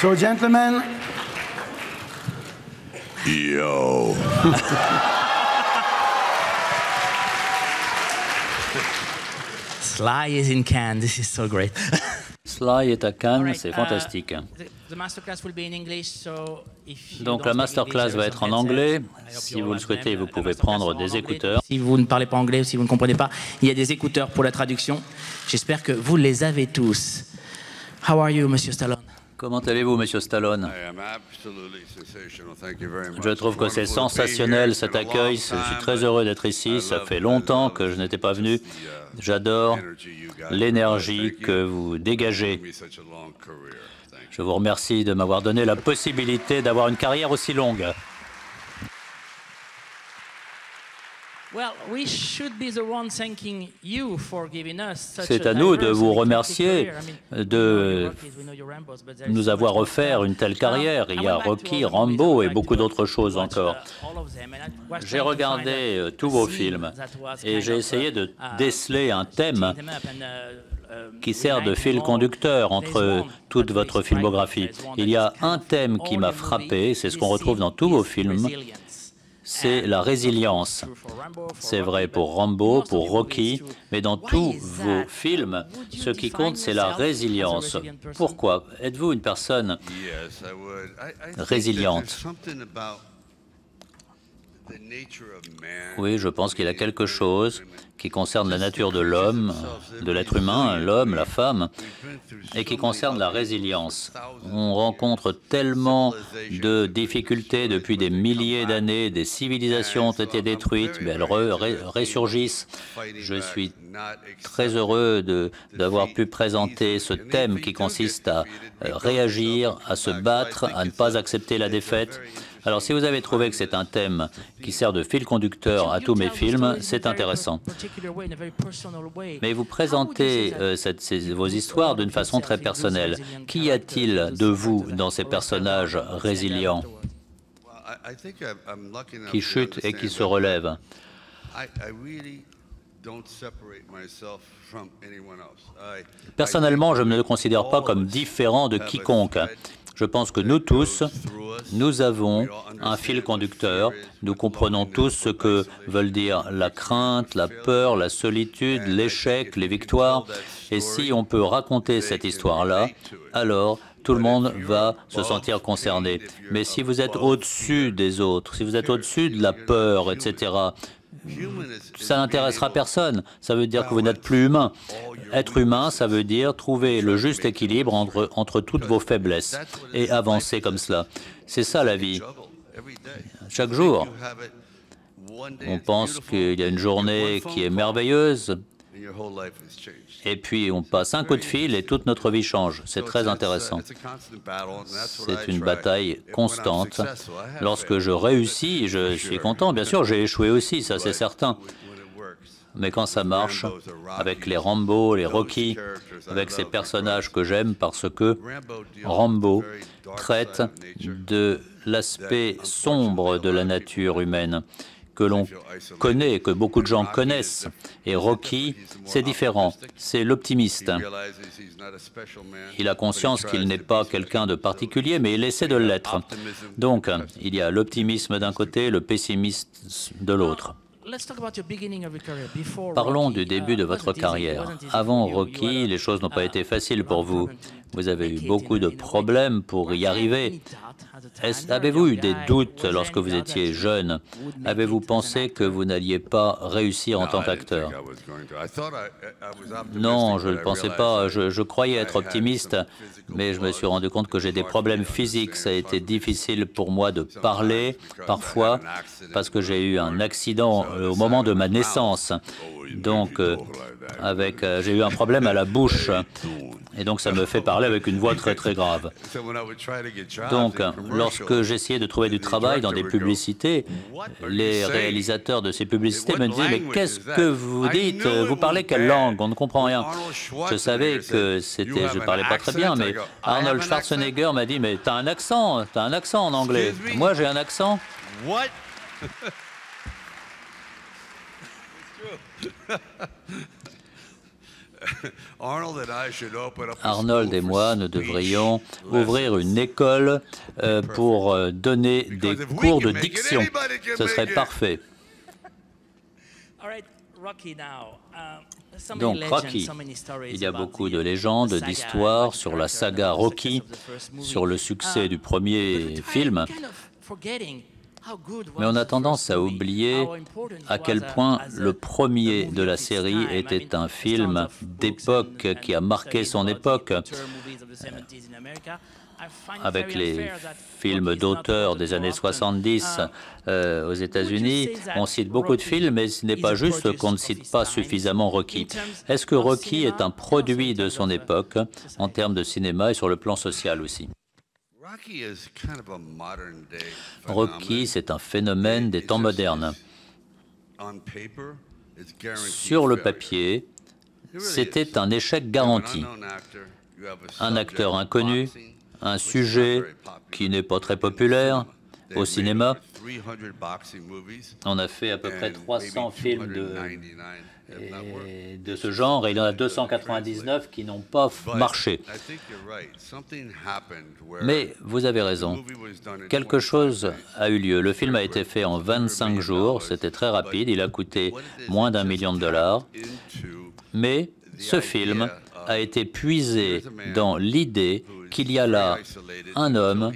So, gentlemen. Yo. Sly is in Cannes. This is so great. Sly est à Cannes, c'est fantastique. Donc la masterclass va être en anglais. Si vous le souhaitez, vous pouvez prendre des écouteurs. Si vous ne parlez pas anglais ou si vous ne comprenez pas, il y a des écouteurs pour la traduction. J'espère que vous les avez tous. How are you, Monsieur Stallone? Comment allez-vous, Monsieur Stallone? Je trouve que c'est sensationnel cet accueil. Je suis très heureux d'être ici. Ça fait longtemps que je n'étais pas venu. J'adore l'énergie que vous dégagez. Je vous remercie de m'avoir donné la possibilité d'avoir une carrière aussi longue. C'est à nous de vous remercier de nous avoir offert une telle carrière. Il y a Rocky, Rambo et beaucoup d'autres choses encore. J'ai regardé tous vos films et j'ai essayé de déceler un thème qui sert de fil conducteur entre toute votre filmographie. Il y a un thème qui m'a frappé, c'est ce qu'on retrouve dans tous vos films, c'est la résilience. C'est vrai pour Rambo, pour Rocky, mais dans tous vos films, ce qui compte, c'est la résilience. Pourquoi? Êtes-vous une personne résiliente? Oui, je pense qu'il y a quelque chose qui concerne la nature de l'homme, de l'être humain, l'homme, la femme, et qui concerne la résilience. On rencontre tellement de difficultés depuis des milliers d'années, des civilisations ont été détruites, mais elles ressurgissent. Je suis très heureux d'avoir pu présenter ce thème qui consiste à réagir, à se battre, à ne pas accepter la défaite. Alors, si vous avez trouvé que c'est un thème qui sert de fil conducteur à tous mes films, c'est intéressant. Mais vous présentez vos histoires d'une façon très personnelle. Qu'y a-t-il de vous dans ces personnages résilients qui chutent et qui se relèvent? Personnellement, je ne me considère pas comme différent de quiconque. Je pense que nous tous, nous avons un fil conducteur. Nous comprenons tous ce que veulent dire la crainte, la peur, la solitude, l'échec, les victoires. Et si on peut raconter cette histoire-là, alors tout le monde va se sentir concerné. Mais si vous êtes au-dessus des autres, si vous êtes au-dessus de la peur, etc., ça n'intéressera personne. Ça veut dire que vous n'êtes plus humain. Être humain, ça veut dire trouver le juste équilibre entre toutes vos faiblesses et avancer comme cela. C'est ça la vie. Chaque jour, on pense qu'il y a une journée qui est merveilleuse et puis on passe un coup de fil et toute notre vie change. C'est très intéressant. C'est une bataille constante. Lorsque je réussis, je suis content. Bien sûr, j'ai échoué aussi, ça c'est certain. Mais quand ça marche, avec les Rambo, les Rocky, avec ces personnages que j'aime parce que Rambo traite de l'aspect sombre de la nature humaine que l'on connaît, que beaucoup de gens connaissent. Et Rocky, c'est différent, c'est l'optimiste. Il a conscience qu'il n'est pas quelqu'un de particulier, mais il essaie de l'être. Donc, il y a l'optimisme d'un côté, le pessimisme de l'autre. Parlons du début de votre carrière. Avant Rocky, les choses n'ont pas été faciles pour vous. Vous avez eu beaucoup de problèmes pour y arriver. Avez-vous eu des doutes lorsque vous étiez jeune? Avez-vous pensé que vous n'alliez pas réussir en tant qu'acteur? Non, je ne le pensais pas. Je croyais être optimiste, mais je me suis rendu compte que j'ai des problèmes physiques. Ça a été difficile pour moi de parler, parfois, parce que j'ai eu un accident au moment de ma naissance. Donc, j'ai eu un problème à la bouche. Et donc, ça me fait parler avec une voix très, très grave. Donc, lorsque j'essayais de trouver du travail dans des publicités, les réalisateurs de ces publicités me disaient « Mais qu'est-ce que vous dites? Vous parlez quelle langue? On ne comprend rien. » Je savais que je ne parlais pas très bien, mais Arnold Schwarzenegger m'a dit « Mais t'as un accent en anglais. » Moi, j'ai un accent. Arnold et moi, nous devrions ouvrir une école pour donner des cours de diction. Ce serait parfait. Donc, Rocky, il y a beaucoup de légendes, d'histoires sur la saga Rocky, sur le succès du premier film. Mais on a tendance à oublier à quel point le premier de la série était un film d'époque qui a marqué son époque. Avec les films d'auteurs des années 70 aux États-Unis, on cite beaucoup de films, mais ce n'est pas juste qu'on ne cite pas suffisamment Rocky. Est-ce que Rocky est un produit de son époque en termes de cinéma et sur le plan social aussi? Rocky, c'est un phénomène des temps modernes. Sur le papier, c'était un échec garanti. Un acteur inconnu, un sujet qui n'est pas très populaire au cinéma. On a fait à peu près 300 films de ce genre et il y en a 299 qui n'ont pas marché. Mais vous avez raison, quelque chose a eu lieu. Le film a été fait en 25 jours, c'était très rapide, il a coûté moins d'1 million de dollars. Mais ce film a été puisé dans l'idée qu'il y a là un homme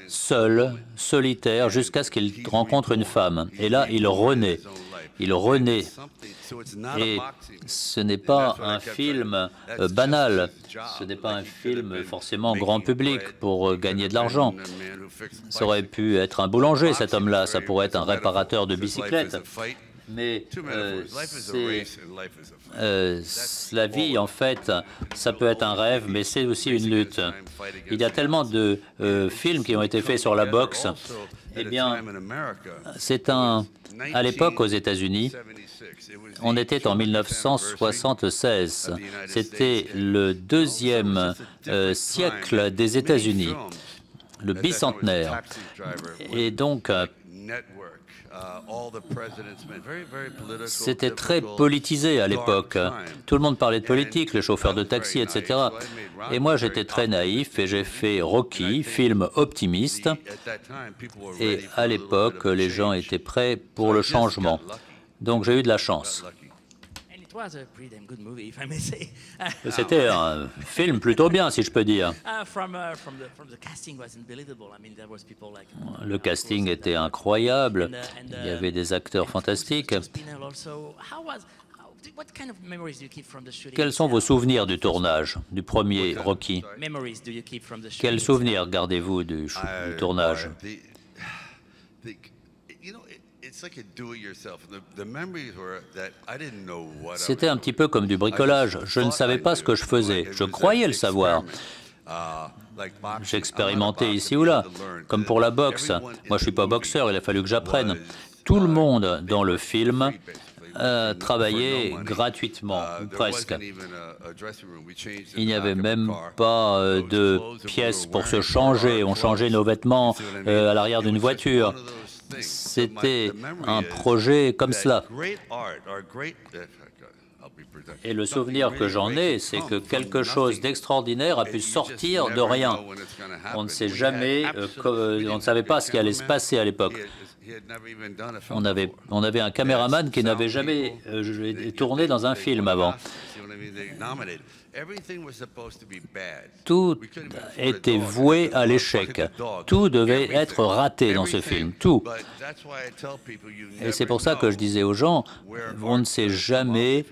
seul, solitaire, jusqu'à ce qu'il rencontre une femme. Et là, il renaît. Il renaît. Et ce n'est pas un film banal. Ce n'est pas un film forcément grand public pour gagner de l'argent. Ça aurait pu être un boulanger, cet homme-là. Ça pourrait être un réparateur de bicyclettes. Mais la vie, en fait, ça peut être un rêve, mais c'est aussi une lutte. Il y a tellement de films qui ont été faits sur la boxe. Eh bien, à l'époque, aux États-Unis, on était en 1976. C'était le deuxième siècle des États-Unis, le bicentenaire. Et donc, c'était très politisé à l'époque. Tout le monde parlait de politique, les chauffeurs de taxi, etc. Et moi, j'étais très naïf et j'ai fait Rocky, film optimiste. Et à l'époque, les gens étaient prêts pour le changement. Donc j'ai eu de la chance. C'était un film plutôt bien, si je peux dire. Le casting était incroyable. Il y avait des acteurs fantastiques. Quels sont vos souvenirs du tournage, du premier Rocky? Quels souvenirs gardez-vous du tournage? C'était un petit peu comme du bricolage. Je ne savais pas ce que je faisais. Je croyais le savoir. J'expérimentais ici ou là, comme pour la boxe. Moi, je ne suis pas boxeur, il a fallu que j'apprenne. Tout le monde dans le film travaillait gratuitement, presque. Il n'y avait même pas de pièces pour se changer. On changeait nos vêtements à l'arrière d'une voiture. C'était un projet comme cela. Et le souvenir que j'en ai, c'est que quelque chose d'extraordinaire a pu sortir de rien. On ne sait jamais, on ne savait pas ce qui allait se passer à l'époque. On avait un caméraman qui n'avait jamais tourné dans un film avant. Tout était voué à l'échec. Tout devait être raté dans ce film, tout. Et c'est pour ça que je disais aux gens, on ne sait jamais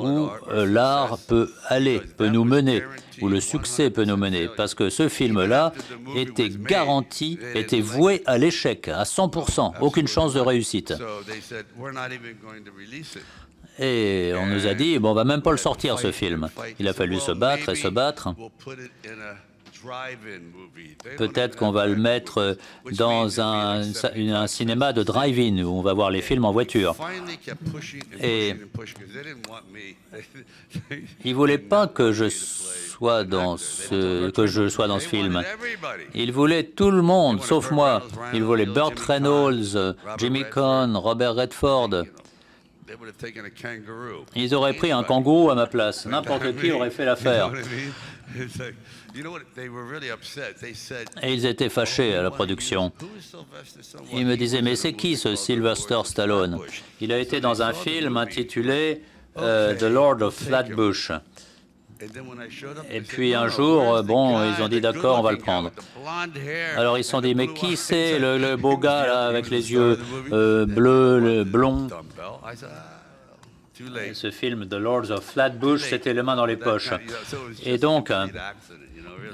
où l'art peut aller, peut nous mener, où le succès peut nous mener. Parce que ce film-là était garanti, était voué à l'échec, à 100%, aucune chance de réussite. Et on nous a dit, bon, on va même pas le sortir, ce film. Il a fallu se battre et se battre. Peut-être qu'on va le metre dans un cinéma de drive-in, où on va voir les films en voiture. Et ils ne voulaient pas que je sois dans ce film. Ils voulaient tout le monde, sauf moi. Ils voulaient Burt Reynolds, Jimmy Caan, Robert Redford. Ils auraient pris un kangourou à ma place. N'importe qui aurait fait l'affaire. Et ils étaient fâchés à la production. Ils me disaient, mais c'est qui ce Sylvester Stallone? Il a été dans un film intitulé The Lord of Flatbush. Et puis un jour, bon, ils ont dit d'accord, on va le prendre. Alors ils se sont dit, mais qui c'est le beau gars là, avec les yeux bleus, blonds? Et ce film, The Lords of Flatbush, c'était les mains dans les poches. Et donc,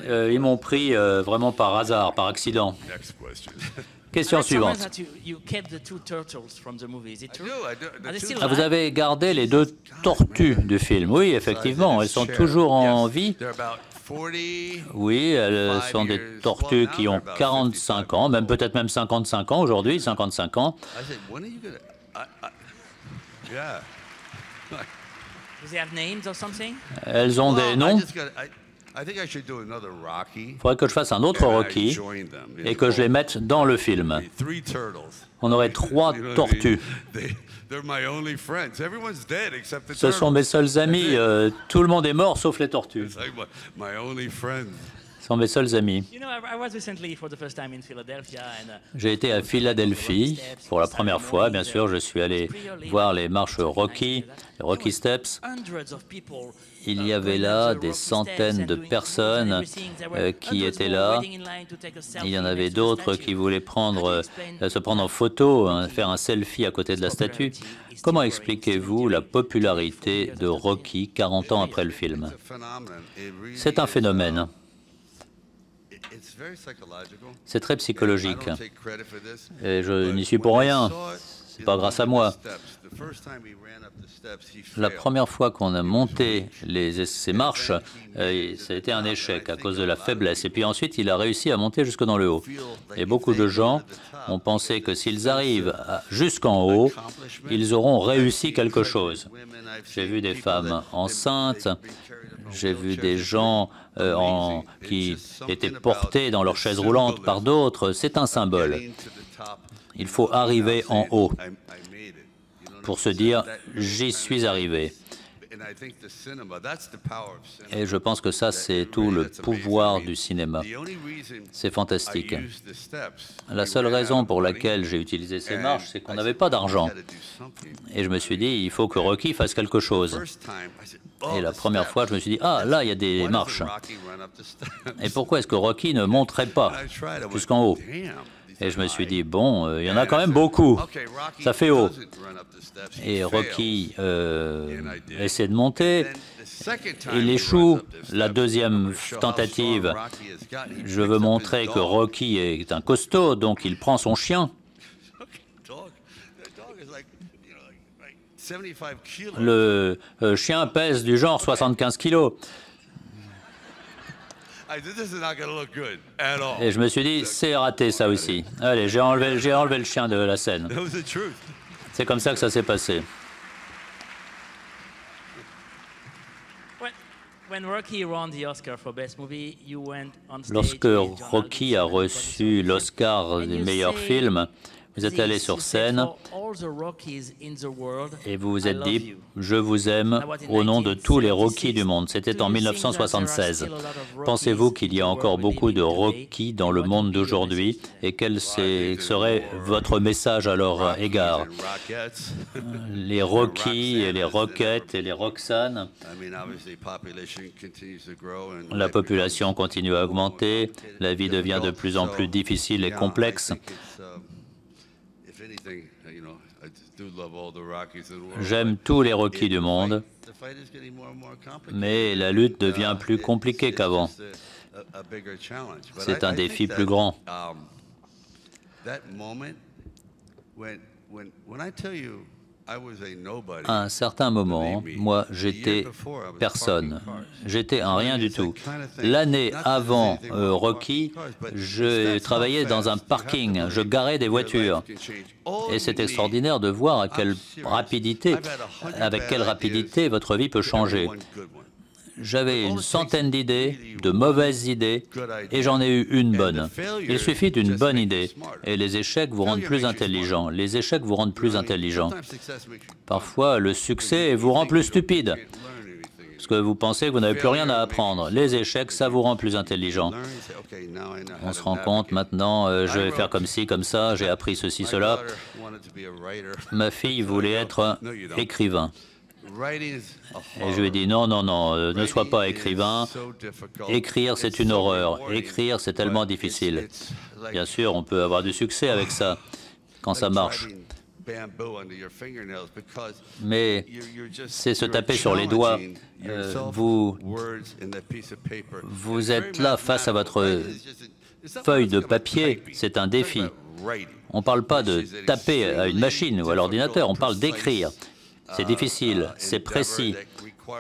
ils m'ont pris vraiment par hasard, par accident. Question suivante. Vous avez gardé les 2 tortues du film. Oui, effectivement, elles sont toujours en vie. Oui, elles sont des tortues qui ont 45 ans, même peut-être même 55 ans aujourd'hui, 55 ans. Elles ont des noms. Il faudrait que je fasse un autre Rocky et que je les mette dans le film. On aurait 3 tortues. Ce sont mes seuls amis. Tout le monde est mort sauf les tortues. Ce sont mes seuls amis. J'ai été à Philadelphie pour la première fois. Bien sûr, je suis allé voir les marches Rocky, les Rocky Steps. Il y avait là des centaines de personnes qui étaient là. Il y en avait d'autres qui voulaient se prendre en photo, faire un selfie à côté de la statue. Comment expliquez-vous la popularité de Rocky 40 ans après le film? C'est un phénomène. C'est très psychologique. Et je n'y suis pour rien. C'est pas grâce à moi. La première fois qu'on a monté ces marches, ça a été un échec à cause de la faiblesse. Et puis ensuite, il a réussi à monter jusque dans le haut. Et beaucoup de gens ont pensé que s'ils arrivent jusqu'en haut, ils auront réussi quelque chose. J'ai vu des femmes enceintes, j'ai vu des gens qui étaient portés dans leur chaise roulante par d'autres. C'est un symbole. Il faut arriver en haut pour se dire « j'y suis arrivé ». Et je pense que ça, c'est tout le pouvoir du cinéma. C'est fantastique. La seule raison pour laquelle j'ai utilisé ces marches, c'est qu'on n'avait pas d'argent. Et je me suis dit, il faut que Rocky fasse quelque chose. Et la première fois, je me suis dit, ah, là, il y a des marches. Et pourquoi est-ce que Rocky ne monterait pas jusqu'en haut? Et je me suis dit, bon, il y en a quand même beaucoup. Ça fait haut. Et Rocky essaie de monter. Il échoue. La deuxième tentative, je veux montrer que Rocky est un costaud, donc il prend son chien. Le chien pèse du genre 75 kilos. Et je me suis dit, c'est raté ça aussi. Allez, j'ai enlevé le chien de la scène. C'est comme ça que ça s'est passé. Lorsque Rocky a reçu l'Oscar du meilleur film, vous êtes allé sur scène et vous vous êtes dit « Je vous aime au nom de tous les Rocky du monde ». C'était en 1976. Pensez-vous qu'il y a encore beaucoup de Rocky dans le monde d'aujourd'hui et quel serait votre message à leur égard? Les Rocky et les Rockets et les Roxanne, la population continue à augmenter, la vie devient de plus en plus difficile et complexe. J'aime tous les Rocky du monde, mais la lutte devient plus compliquée qu'avant. C'est un défi plus grand. À un certain moment, moi, j'étais personne. J'étais un rien du tout. L'année avant Rocky, je travaillais dans un parking. Je garais des voitures. Et c'est extraordinaire de voir avec quelle rapidité votre vie peut changer. J'avais une centaine d'idées, de mauvaises idées, et j'en ai eu une bonne. Il suffit d'une bonne idée, et les échecs vous rendent plus intelligent. Les échecs vous rendent plus intelligent. Parfois, le succès vous rend plus stupide, parce que vous pensez que vous n'avez plus rien à apprendre. Les échecs, ça vous rend plus intelligent. On se rend compte maintenant, je vais faire comme ci, comme ça, j'ai appris ceci, cela. Ma fille voulait être écrivain. Et je lui ai dit non, non, non, ne sois pas écrivain. Écrire, c'est une horreur. Écrire, c'est tellement difficile. Bien sûr, on peut avoir du succès avec ça, quand ça marche. Mais c'est se taper sur les doigts. Vous êtes là face à votre feuille de papier, c'est un défi. On ne parle pas de taper à une machine ou à l'ordinateur, on parle d'écrire. C'est difficile, c'est précis,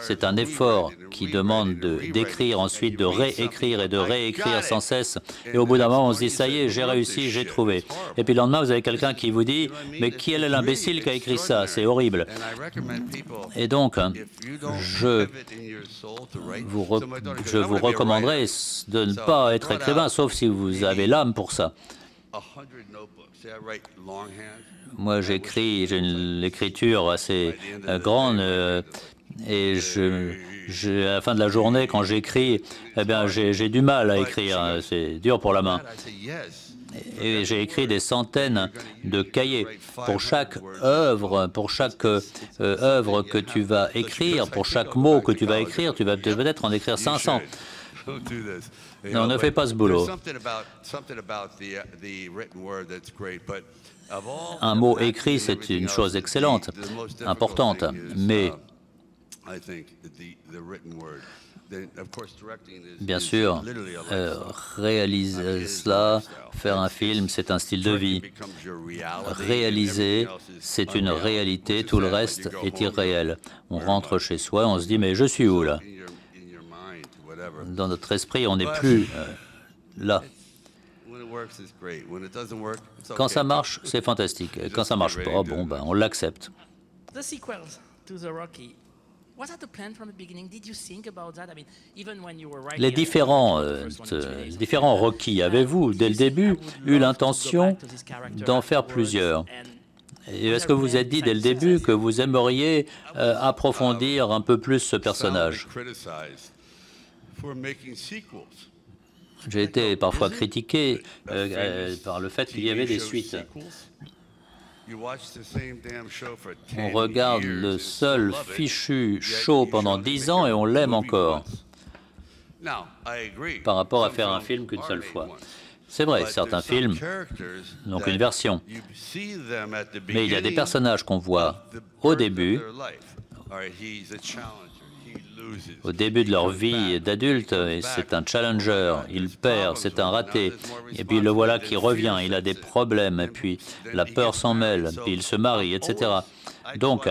c'est un effort qui demande d'écrire, ensuite de réécrire et de réécrire sans cesse. Et au bout d'un moment, on se dit, ça y est, j'ai réussi, j'ai trouvé. Et puis le lendemain, vous avez quelqu'un qui vous dit, mais qui est l'imbécile qui a écrit ça? C'est horrible. Et donc, je vous recommanderais de ne pas être écrivain, sauf si vous avez l'âme pour ça. Moi, j'écris, j'ai une écriture assez grande et à la fin de la journée, quand j'écris, eh bien, j'ai du mal à écrire. C'est dur pour la main. Et j'ai écrit des centaines de cahiers. Pour chaque œuvre que tu vas écrire, pour chaque mot que tu vas écrire, tu vas peut-être en écrire 500. Non, ne fais pas ce boulot. Un mot écrit, c'est une chose excellente, importante, mais bien sûr, réaliser cela, faire un film, c'est un style de vie. Réaliser, c'est une réalité, tout le reste est irréel. On rentre chez soi, on se dit, mais je suis où là? Dans notre esprit, on n'est plus là. Quand ça marche, c'est fantastique. Quand ça marche pas, bon, ben, on l'accepte. Les différents Rocky, avez-vous, dès le début, eu l'intention d'en faire plusieurs? Et est-ce que vous vous êtes dit dès le début que vous aimeriez approfondir un peu plus ce personnage? J'ai été parfois critiqué par le fait qu'il y avait des suites. On regarde le seul fichu show pendant 10 ans et on l'aime encore, par rapport à faire un film qu'une seule fois. C'est vrai, certains films n'ont qu'une version, mais il y a des personnages qu'on voit au début de leur vie d'adulte, et c'est un challenger, il perd, c'est un raté, et puis le voilà qui revient, il a des problèmes, et puis la peur s'en mêle, puis il se marie, etc. Donc,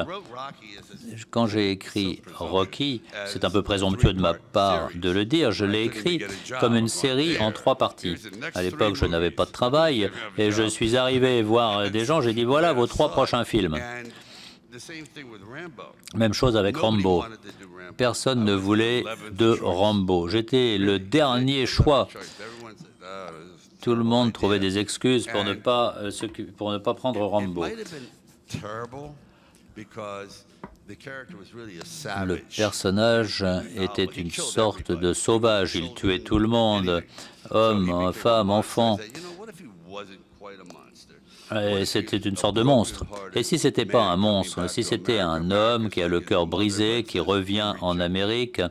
quand j'ai écrit Rocky, c'est un peu présomptueux de ma part de le dire, je l'ai écrit comme une série en 3 parties. À l'époque, je n'avais pas de travail, et je suis arrivé voir des gens, j'ai dit, voilà vos 3 prochains films. Même chose avec Rambo. Personne ne voulait de Rambo. J'étais le dernier choix. Tout le monde trouvait des excuses pour ne pas prendre Rambo. Le personnage était une sorte de sauvage. Il tuait tout le monde, hommes, femmes, enfants. C'était une sorte de monstre. Et si ce n'était pas un monstre, si c'était un homme qui a le cœur brisé, qui revient en Amérique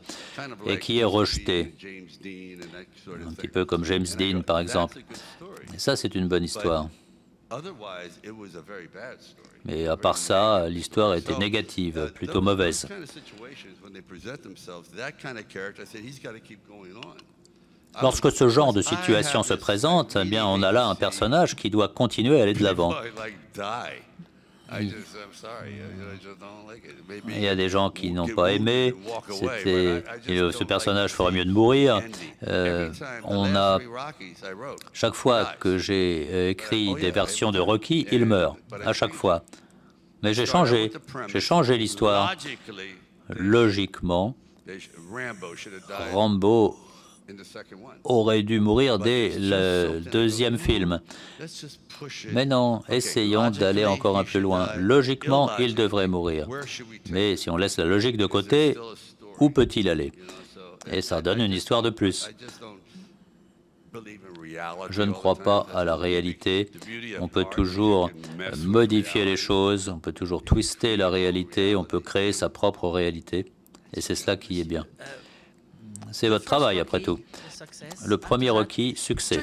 et qui est rejeté, un petit peu comme James Dean par exemple, et ça c'est une bonne histoire. Mais à part ça, l'histoire était négative, plutôt mauvaise. Lorsque ce genre de situation se présente, eh bien, on a là un personnage qui doit continuer à aller de l'avant. Il y a des gens qui n'ont pas aimé, ce personnage ferait mieux de mourir. Chaque fois que j'ai écrit des versions de Rocky, il meurt, à chaque fois. Mais j'ai changé l'histoire. Logiquement, Rambo aurait dû mourir dès le deuxième film. Mais non, essayons d'aller encore un peu loin. Logiquement, il devrait mourir. Mais si on laisse la logique de côté, où peut-il aller? Et ça donne une histoire de plus. Je ne crois pas à la réalité. On peut toujours modifier les choses, on peut toujours twister la réalité, on peut créer sa propre réalité. Et c'est cela qui est bien. C'est votre travail, après tout. Le premier Rocky, succès.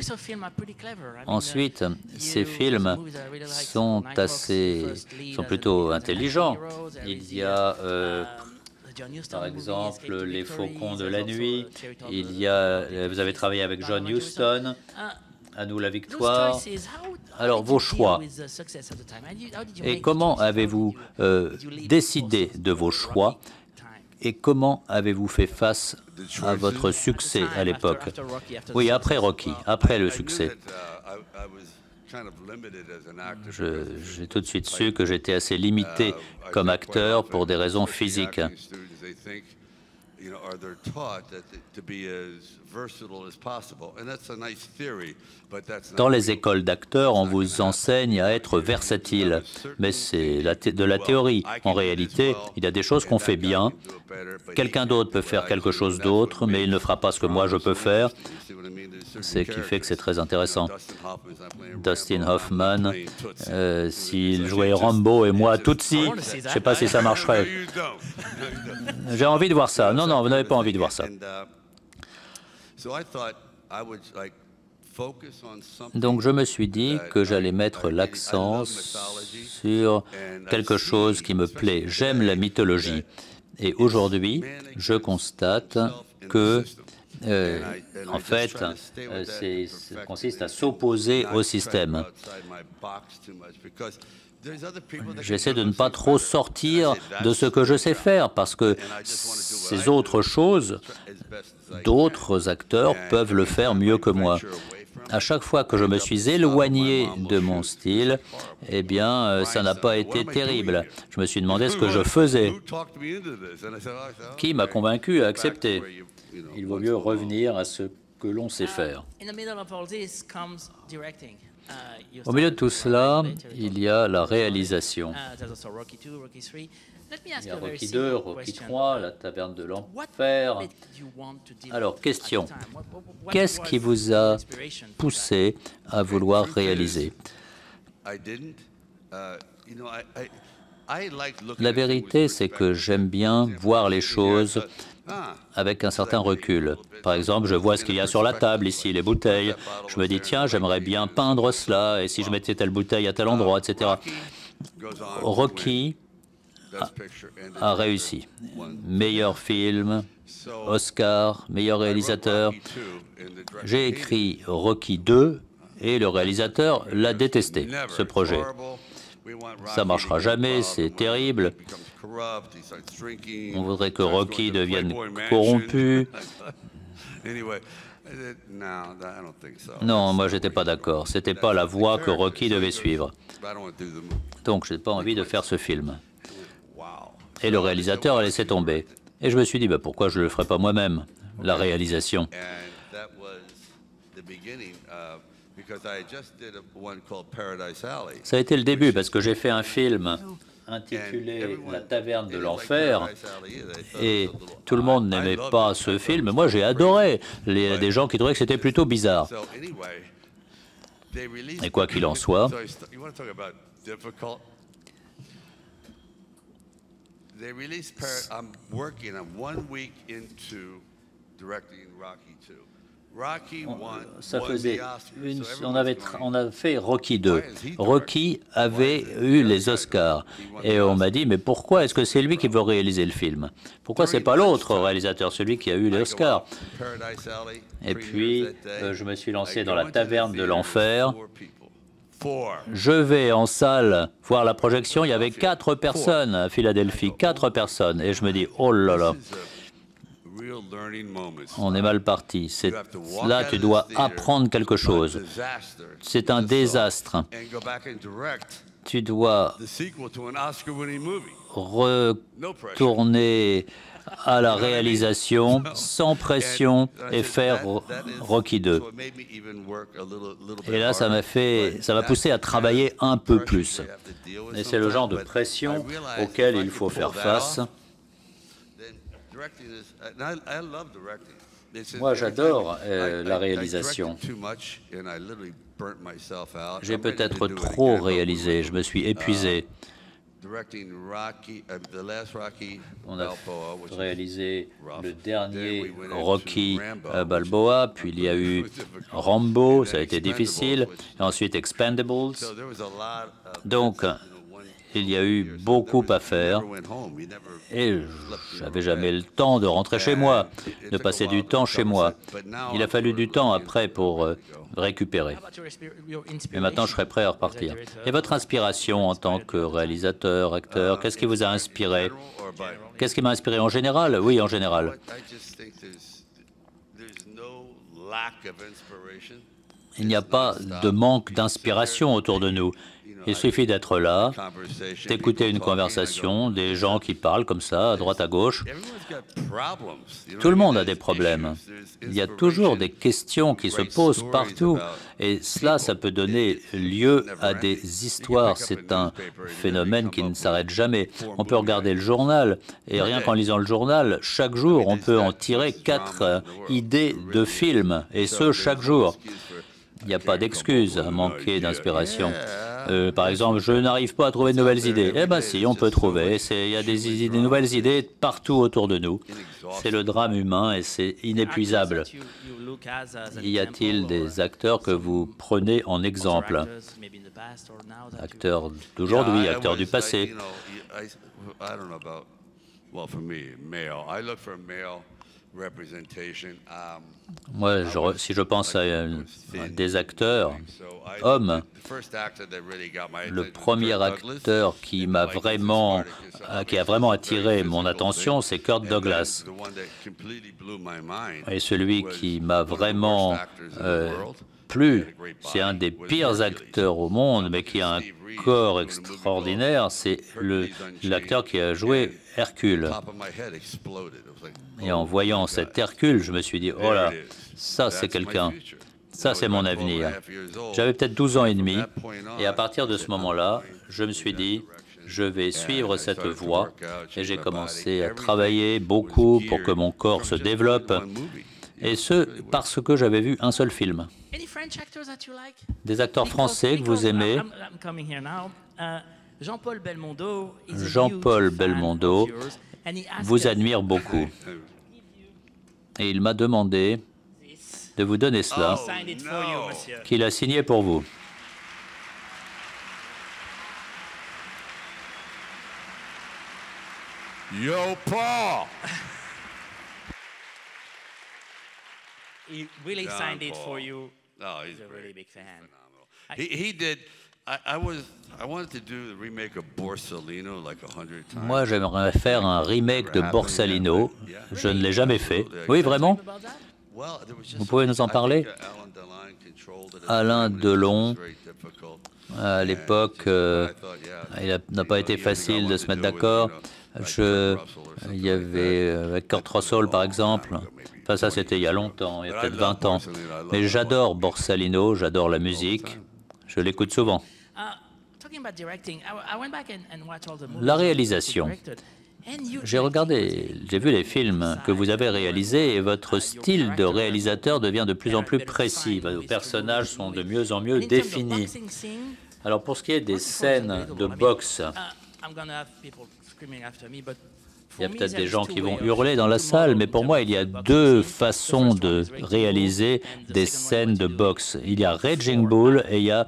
Ensuite, ces films sont plutôt intelligents. Il y a, par exemple, Les Faucons de la nuit. Il y a, vous avez travaillé avec John Huston. À nous la victoire. Alors, vos choix. Et comment avez-vous décidé de vos choix? Et comment avez-vous fait face à votre succès à l'époque? Oui, après Rocky, après le succès. J'ai tout de suite su que j'étais assez limité comme acteur pour des raisons physiques. Dans les écoles d'acteurs, on vous enseigne à être versatile, mais c'est de la théorie. En réalité, il y a des choses qu'on fait bien. Quelqu'un d'autre peut faire quelque chose d'autre, mais il ne fera pas ce que moi je peux faire. C'est ce qui fait que c'est très intéressant. Dustin Hoffman, s'il jouait Rambo et moi Tootsie, je ne sais pas si ça marcherait. J'ai envie de voir ça. Non, non, vous n'avez pas envie de voir ça. Donc je me suis dit que j'allais mettre l'accent sur quelque chose qui me plaît. J'aime la mythologie. Et aujourd'hui, je constate que, en fait, ça consiste à s'opposer au système. J'essaie de ne pas trop sortir de ce que je sais faire, parce que ces autres choses, d'autres acteurs peuvent le faire mieux que moi. À chaque fois que je me suis éloigné de mon style, eh bien, ça n'a pas été terrible. Je me suis demandé ce que je faisais. Qui m'a convaincu à accepter? Il vaut mieux revenir à ce que l'on sait faire. Au milieu de tout cela, il y a la réalisation. Il y a Rocky 2, Rocky 3, La Taverne de l'Enfer. Alors, question. Qu'est-ce qui vous a poussé à vouloir réaliser? La vérité, c'est que j'aime bien voir les choses avec un certain recul. Par exemple, je vois ce qu'il y a sur la table ici, les bouteilles. Je me dis, tiens, j'aimerais bien peindre cela, et si je mettais telle bouteille à tel endroit, etc. Rocky a réussi. Meilleur film, Oscar, meilleur réalisateur. J'ai écrit Rocky 2 et le réalisateur l'a détesté, ce projet. Ça ne marchera jamais, c'est terrible. On voudrait que Rocky devienne corrompu. Non, moi, j'étais pas d'accord. C'était pas la voie que Rocky devait suivre. Donc, je n'ai pas envie de faire ce film. Et le réalisateur a laissé tomber. Et je me suis dit, bah, pourquoi je ne le ferais pas moi-même, la réalisation? Ça a été le début, parce que j'ai fait un film intitulé La Taverne de l'Enfer, et tout le monde n'aimait pas ce film. Moi, j'ai adoré. Il y a des gens qui trouvaient que c'était plutôt bizarre. Et quoi qu'il en soit, ça faisait on a fait Rocky 2. Rocky avait eu les Oscars. Et on m'a dit, mais pourquoi est-ce que c'est lui qui veut réaliser le film? Pourquoi c'est pas l'autre réalisateur, celui qui a eu les Oscars? Et puis, je me suis lancé dans La Taverne de l'Enfer. Je vais en salle voir la projection, il y avait 4 personnes à Philadelphie, 4 personnes. Et je me dis, oh là là, on est mal parti. Là, tu dois apprendre quelque chose. C'est un désastre. Tu dois retourner à la réalisation sans pression et faire Rocky 2. Et là, ça m'a poussé à travailler un peu plus. Et c'est le genre de pression auquel il faut faire face. Moi, j'adore la réalisation. J'ai peut-être trop réalisé, je me suis épuisé. On a réalisé le dernier Rocky Balboa, puis il y a eu Rambo, ça a été difficile, et ensuite Expendables. Donc, il y a eu beaucoup à faire et je n'avais jamais le temps de rentrer chez moi, de passer du temps chez moi. Il a fallu du temps après pour récupérer. Mais maintenant, je serai prêt à repartir. Et votre inspiration en tant que réalisateur, acteur, qu'est-ce qui vous a inspiré? Qu'est-ce qui m'a inspiré en général? Oui, en général. Il n'y a pas de manque d'inspiration autour de nous. Il suffit d'être là, d'écouter une conversation, des gens qui parlent comme ça, à droite, à gauche. Tout le monde a des problèmes. Il y a toujours des questions qui se posent partout. Et cela, ça peut donner lieu à des histoires. C'est un phénomène qui ne s'arrête jamais. On peut regarder le journal, et rien qu'en lisant le journal, chaque jour, on peut en tirer 4 idées de films, et ce, chaque jour. Il n'y a pas d'excuse à manquer d'inspiration. Par exemple, je n'arrive pas à trouver de nouvelles idées. Eh bien si, on peut trouver. Il y a des nouvelles idées partout autour de nous. C'est le drame humain et c'est inépuisable. Y a-t-il des acteurs que vous prenez en exemple? Acteurs d'aujourd'hui, acteurs du passé? Moi, si je pense à des acteurs, hommes, le premier acteur qui a vraiment attiré mon attention, c'est Kirk Douglas. Et celui qui m'a vraiment plu, c'est un des pires acteurs au monde, mais qui a un corps extraordinaire, c'est l'acteur qui a joué Hercule. Et en voyant cet Hercule, je me suis dit, oh là, ça c'est quelqu'un, ça c'est mon avenir. J'avais peut-être 12 ans et demi, et à partir de ce moment-là, je me suis dit, je vais suivre cette voie, et j'ai commencé à travailler beaucoup pour que mon corps se développe, et ce, parce que j'avais vu un seul film. Des acteurs français que vous aimez? Jean-Paul Belmondo vous admire beaucoup. Et il m'a demandé de vous donner cela, qu'il a signé pour vous. Yo, Paul! He really signed it for you. No, he's a really big fan. He did. I wanted to do the remake of Borsalino like 100 times. Moi, j'aimerais faire un remake de Borsalino. Je ne l'ai jamais fait. Oui, vraiment? Vous pouvez nous en parler? Alain Delon, à l'époque, il n'a pas été facile de se mettre d'accord. Il y avait avec Kurt Russell, par exemple. Enfin, ça, c'était il y a longtemps, il y a peut-être 20 ans. Mais j'adore Borsalino, j'adore la musique. Je l'écoute souvent. La réalisation. J'ai vu les films que vous avez réalisés et votre style de réalisateur devient de plus en plus précis. Vos personnages sont de mieux en mieux définis. Alors, pour ce qui est des scènes de boxe, il y a peut-être des gens qui vont hurler dans la salle, mais pour moi, il y a 2 façons de réaliser des scènes de boxe. Il y a Raging Bull et il y a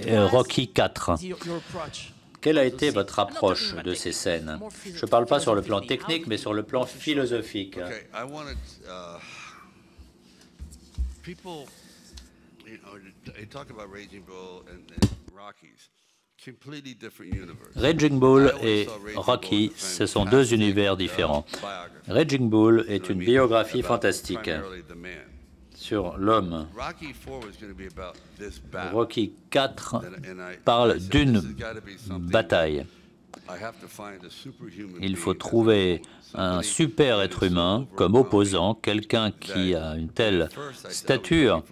Rocky 4. Quelle a été votre approche de ces scènes? Je ne parle pas sur le plan technique, mais sur le plan philosophique. Raging Bull et Rocky, ce sont deux univers différents. Raging Bull est une biographie fantastique sur l'homme. Rocky IV parle d'une bataille. Il faut trouver un super être humain comme opposant, quelqu'un qui a une telle stature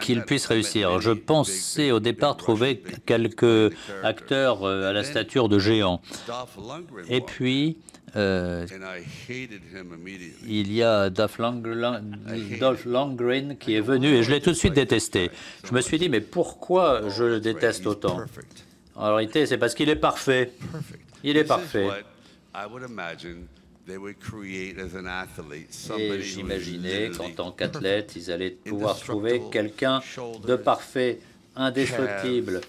qu'il puisse réussir. Je pensais au départ trouver quelques acteurs à la stature de géants. Et puis, il y a Dolph Lundgren qui est venu et je l'ai tout de suite détesté. Je me suis dit, mais pourquoi je le déteste autant? En réalité, c'est parce qu'il est parfait. Il est parfait. Et j'imaginais qu'en tant qu'athlète, ils allaient pouvoir trouver quelqu'un de parfait, indestructible,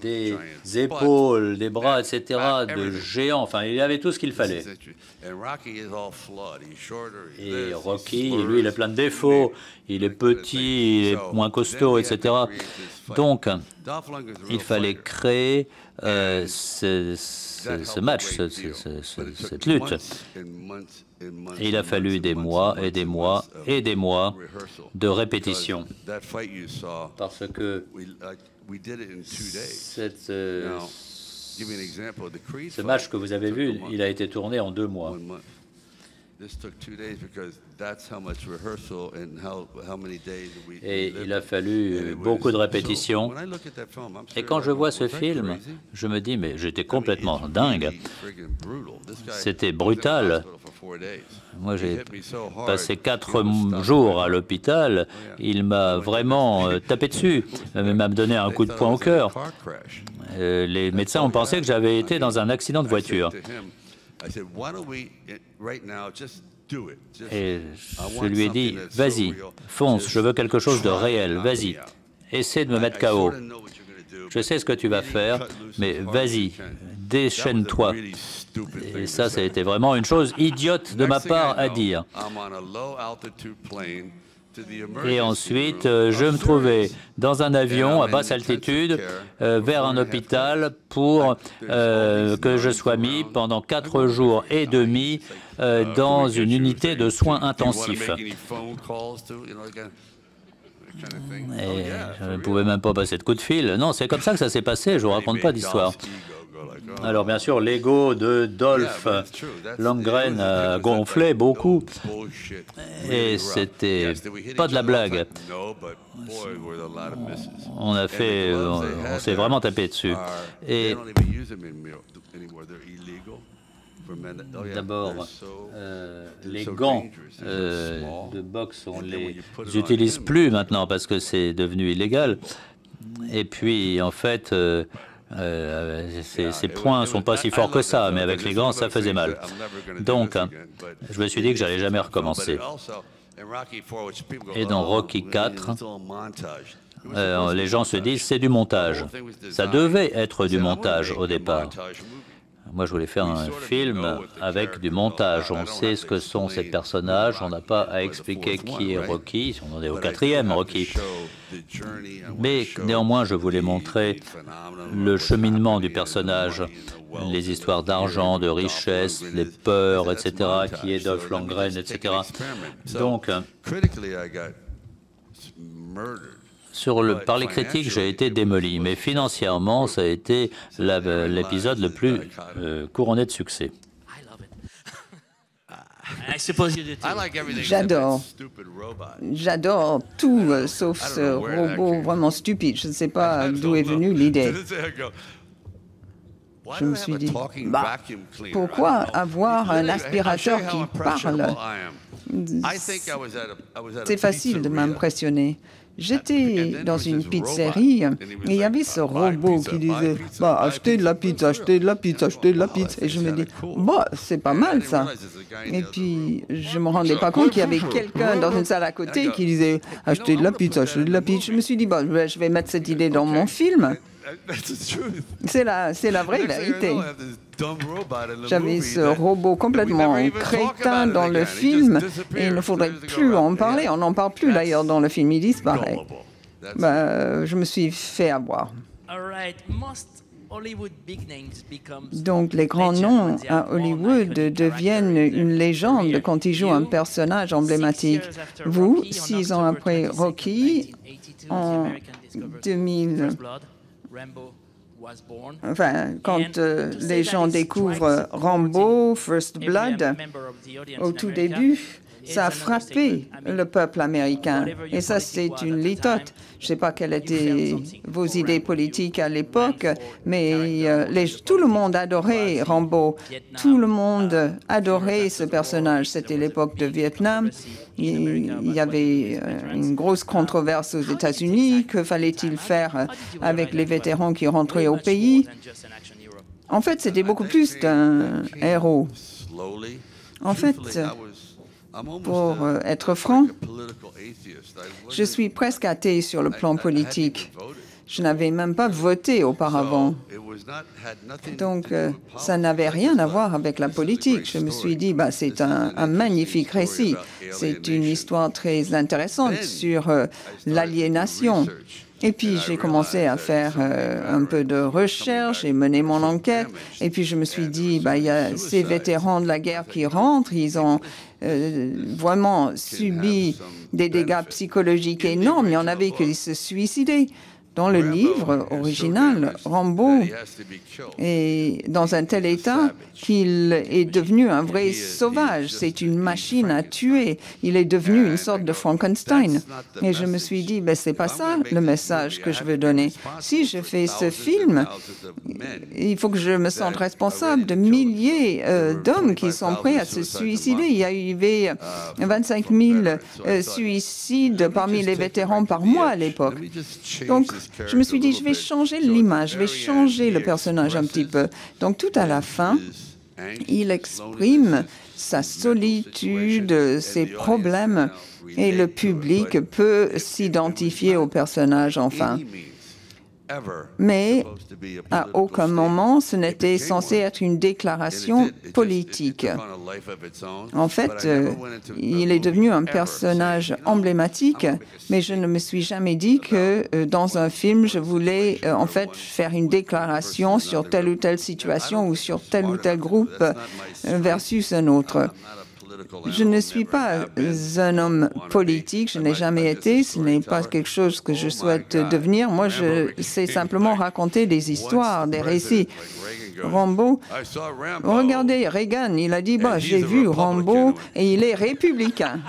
des épaules, des bras, etc., de géant. Enfin, il y avait tout ce qu'il fallait. Et Rocky, lui, il est plein de défauts. Il est petit, il est moins costaud, etc. Donc, il fallait créer ce match, cette lutte. Et il a fallu des mois et des mois et des mois de répétition. Parce que ce match que vous avez vu, il a été tourné en 2 mois. Et il a fallu beaucoup de répétitions. Et quand je vois ce film, je me dis, mais j'étais complètement dingue. C'était brutal. Moi, j'ai passé 4 jours à l'hôpital. Il m'a vraiment tapé dessus. Il m'a donné un coup de poing au cœur. Les médecins ont pensé que j'avais été dans un accident de voiture. Et je lui ai dit, vas-y, fonce, je veux quelque chose de réel, vas-y, essaie de me mettre KO. Je sais ce que tu vas faire, mais vas-y, déchaîne-toi. Et ça a été vraiment une chose idiote de ma part à dire. Et ensuite, je me trouvais dans un avion à basse altitude vers un hôpital pour que je sois mis pendant 4 jours et demi dans une unité de soins intensifs. Et je ne pouvais même pas passer de coup de fil. Non, c'est comme ça que ça s'est passé, je ne vous raconte pas d'histoire. Alors bien sûr, l'ego de Dolph Lundgren a gonflé beaucoup et c'était pas de la blague. On s'est vraiment tapé dessus. Et d'abord, les gants de boxe, on les utilise plus maintenant parce que c'est devenu illégal. Et puis, en fait, ces poings ne sont pas si forts que ça, mais avec les gants, ça faisait mal. Donc, je me suis dit que j'allais jamais recommencer. Et dans Rocky IV, les gens se disent c'est du montage. Ça devait être du montage au départ. Moi, je voulais faire un film avec du montage. On sait ce que sont ces personnages. On n'a pas à expliquer qui est Rocky. On en est au 4e Rocky. Mais néanmoins, je voulais montrer le cheminement du personnage, les histoires d'argent, de richesse, les peurs, etc., qui est Dolph Lundgren, etc. Donc, par les critiques, j'ai été démoli, mais financièrement, ça a été l'épisode le plus couronné de succès. J'adore tout, sauf ce robot vraiment stupide. Je ne sais pas d'où est venue l'idée. Je me suis dit, pourquoi avoir un aspirateur qui parle? C'est facile de m'impressionner. J'étais dans une pizzerie et il y avait ce robot qui disait « achetez de la pizza, achetez de la pizza, achetez de la pizza ». Et je me dis « c'est pas mal ça ». Et puis je ne me rendais pas compte qu'il y avait quelqu'un dans une salle à côté qui disait « achetez de la pizza, achetez de la pizza ». Je me suis dit je vais mettre cette idée dans mon film ». C'est la vraie vérité. J'avais ce robot complètement crétin dans le film et il ne faudrait plus en parler. On n'en parle plus d'ailleurs dans le film, il disparaît. je me suis fait avoir. Donc, les grands noms à Hollywood deviennent une légende quand ils jouent un personnage emblématique. Vous, 6 ans après Rocky, en 2000, quand les gens découvrent Rambo, First Blood, au tout début, ça a frappé le peuple américain. Et ça, c'est une litote. Je ne sais pas quelles étaient vos idées politiques à l'époque, mais tout le monde adorait Rambo. Tout le monde adorait ce personnage. C'était l'époque de Vietnam. Il y avait une grosse controverse aux États-Unis. Que fallait-il faire avec les vétérans qui rentraient au pays? En fait, c'était beaucoup plus d'un héros. En fait, pour être franc, je suis presque athée sur le plan politique. Je n'avais même pas voté auparavant. Donc, ça n'avait rien à voir avec la politique. Je me suis dit, c'est un magnifique récit. C'est une histoire très intéressante sur l'aliénation. Et puis, j'ai commencé à faire un peu de recherche et mener mon enquête. Et puis, je me suis dit, il y a ces vétérans de la guerre qui rentrent. Ils ont vraiment subi des dégâts psychologiques énormes. Il y en avait qui se suicidaient. Dans le livre original, Rambo est dans un tel état qu'il est devenu un vrai sauvage. C'est une machine à tuer. Il est devenu une sorte de Frankenstein. Et je me suis dit, c'est pas ça le message que je veux donner. Si je fais ce film, il faut que je me sente responsable de milliers d'hommes qui sont prêts à se suicider. Il y avait 25 000 suicides parmi les vétérans par mois à l'époque. Donc, je me suis dit, je vais changer l'image, je vais changer le personnage un petit peu. Donc, tout à la fin, il exprime sa solitude, ses problèmes, et le public peut s'identifier au personnage enfin. Mais à aucun moment, ce n'était censé être une déclaration politique. En fait, il est devenu un personnage emblématique, mais je ne me suis jamais dit que dans un film, je voulais en fait faire une déclaration sur telle ou telle situation ou sur tel ou tel groupe versus un autre. Je ne suis pas un homme politique, je n'ai jamais été, ce n'est pas quelque chose que je souhaite devenir. Moi, je sais simplement raconter des histoires, des récits. Rambo, regardez, Reagan, il a dit, j'ai vu Rambo et il est républicain.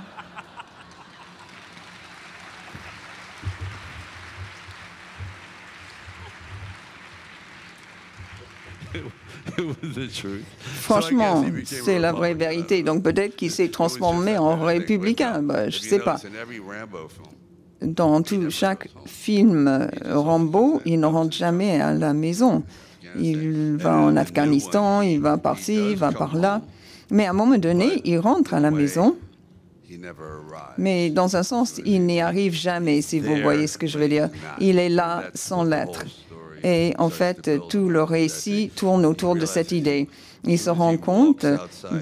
Franchement, c'est la vraie vérité. Donc peut-être qu'il s'est transformé en républicain, je ne sais pas. Dans chaque film Rambo, il ne rentre jamais à la maison. Il va en Afghanistan, il va par-ci, il va par-là. Mais à un moment donné, il rentre à la maison. Mais dans un sens, il n'y arrive jamais, si vous voyez ce que je veux dire. Il est là sans l'être. Et en fait, tout le récit tourne autour de cette idée. Il se rend compte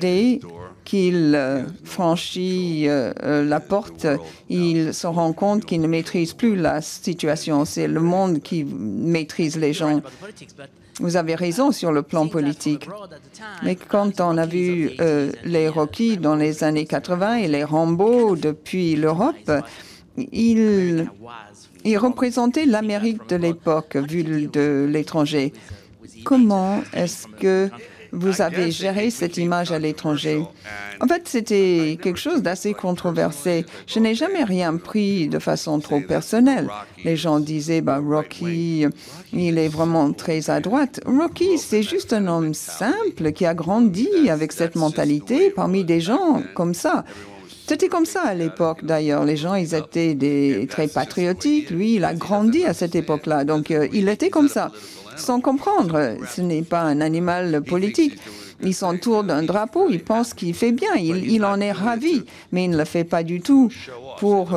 dès qu'il franchit la porte, il se rend compte qu'il ne maîtrise plus la situation. C'est le monde qui maîtrise les gens. Vous avez raison sur le plan politique. Mais quand on a vu les Rocky dans les années 80 et les Rambo depuis l'Europe, il représentait l'Amérique de l'époque, vue de l'étranger. Comment est-ce que vous avez géré cette image à l'étranger? En fait, c'était quelque chose d'assez controversé. Je n'ai jamais rien pris de façon trop personnelle. Les gens disaient, Rocky, il est vraiment très à droite. Rocky, c'est juste un homme simple qui a grandi avec cette mentalité parmi des gens comme ça. C'était comme ça à l'époque, d'ailleurs. Les gens, ils étaient très patriotiques. Lui, il a grandi à cette époque-là. Donc, il était comme ça, sans comprendre. Ce n'est pas un animal politique. Il s'entoure d'un drapeau, il pense qu'il fait bien. Il en est ravi, mais il ne le fait pas du tout pour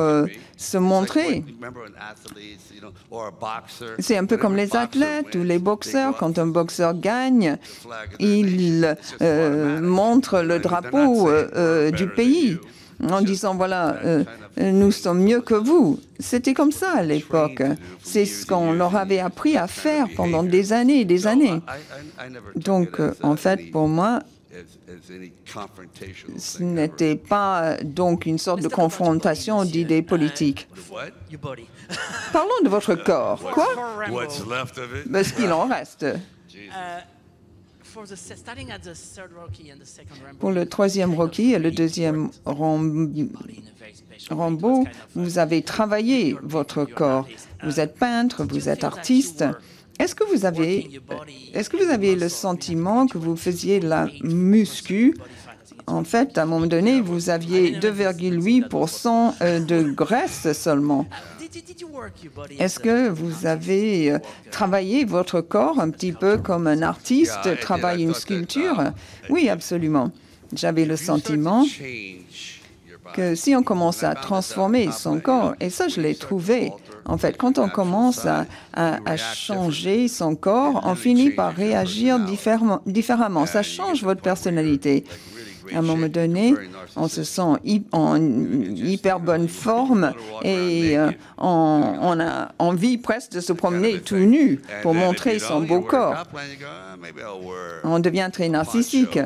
se montrer. C'est un peu comme les athlètes ou les boxeurs. Quand un boxeur gagne, il montre le drapeau du pays. en disant, voilà, nous sommes mieux que vous. C'était comme ça à l'époque. C'est ce qu'on leur avait appris à faire pendant des années et des années. Donc, en fait, pour moi, ce n'était pas donc une sorte de confrontation d'idées politiques. Parlons de votre corps. Quoi? Ben, ce qu'il en reste. Pour le troisième Rocky et le deuxième Rambo, vous avez travaillé votre corps. Vous êtes peintre, vous êtes artiste. Est-ce que vous avez le sentiment que vous faisiez de la muscu? En fait, à un moment donné, vous aviez 2,8% de graisse seulement. Est-ce que vous avez travaillé votre corps un petit peu comme un artiste travaille une sculpture? Oui, absolument. J'avais le sentiment que si on commence à transformer son corps, et ça je l'ai trouvé, en fait, quand on commence à changer son corps, on finit par réagir différemment. Ça change votre personnalité. À un moment donné, on se sent en hyper bonne forme et on a envie presque de se promener tout nu pour montrer son beau corps. On devient très narcissique.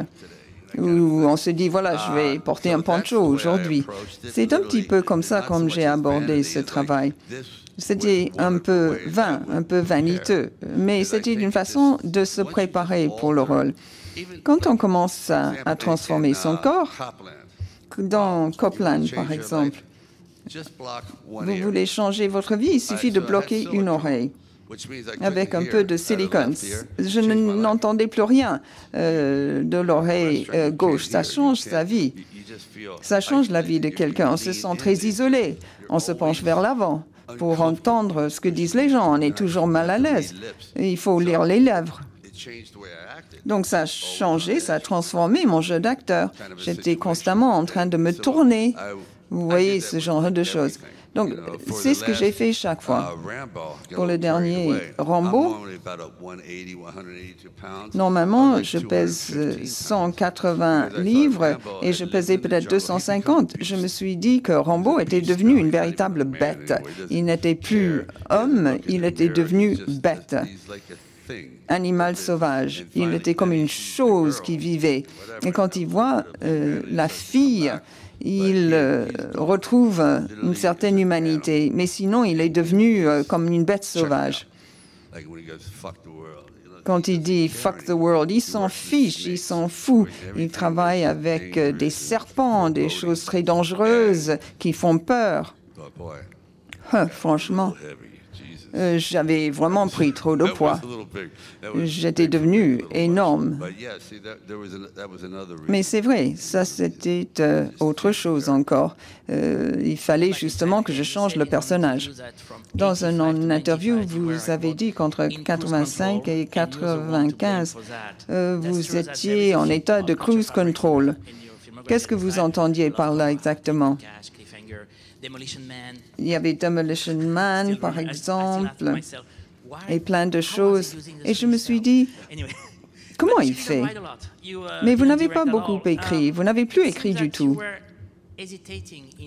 Où on se dit, voilà, je vais porter un poncho aujourd'hui. C'est un petit peu comme ça comme j'ai abordé ce travail. C'était un peu vain, un peu vaniteux, mais c'était une façon de se préparer pour le rôle. Quand on commence à transformer son corps, dans Copland par exemple, vous voulez changer votre vie, il suffit de bloquer une oreille avec un peu de silicone. Je n'entendais plus rien de l'oreille gauche. Ça change sa vie. Ça change la vie de quelqu'un. On se sent très isolé. On se penche vers l'avant pour entendre ce que disent les gens. On est toujours mal à l'aise. Il faut lire les lèvres. Donc ça a changé, ça a transformé mon jeu d'acteur. J'étais constamment en train de me tourner. Vous voyez, ce genre de choses. Donc, c'est ce que j'ai fait chaque fois. Pour le dernier Rambo, normalement, je pèse 180 livres et je pesais peut-être 250. Je me suis dit que Rambo était devenu une véritable bête. Il n'était plus homme, il était devenu bête. Animal sauvage. Il était comme une chose qui vivait. Et quand il voit la fille, il retrouve une certaine humanité. Mais sinon, il est devenu comme une bête sauvage. Quand il dit « fuck the world », il s'en fiche, il s'en fout. Il travaille avec des serpents, des choses très dangereuses qui font peur. Franchement, j'avais vraiment pris trop de poids. J'étais devenu énorme. Mais c'est vrai, ça c'était autre chose encore. Il fallait justement que je change le personnage. Dans une interview, vous avez dit qu'entre 85 et 95, vous étiez en état de cruise control. Qu'est-ce que vous entendiez par là exactement? Il y avait Demolition Man, par exemple, et plein de choses. Et je me suis dit, comment il fait? Mais vous n'avez pas beaucoup écrit, vous n'avez plus écrit du tout.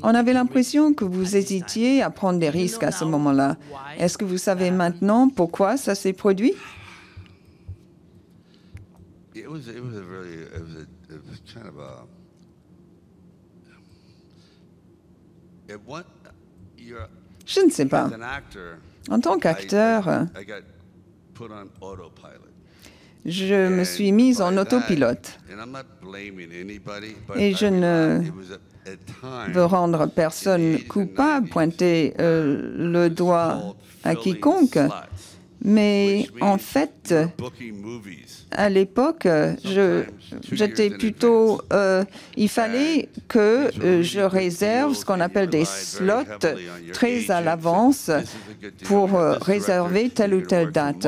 On avait l'impression que vous hésitiez à prendre des risques à ce moment-là. Est-ce que vous savez maintenant pourquoi ça s'est produit? Je ne sais pas. En tant qu'acteur, je me suis mise en autopilote. Et je ne veux rendre personne coupable, pointer le doigt à quiconque. Mais en fait, à l'époque, j'étais plutôt... il fallait que je réserve ce qu'on appelle des slots très à l'avance pour réserver telle ou telle date.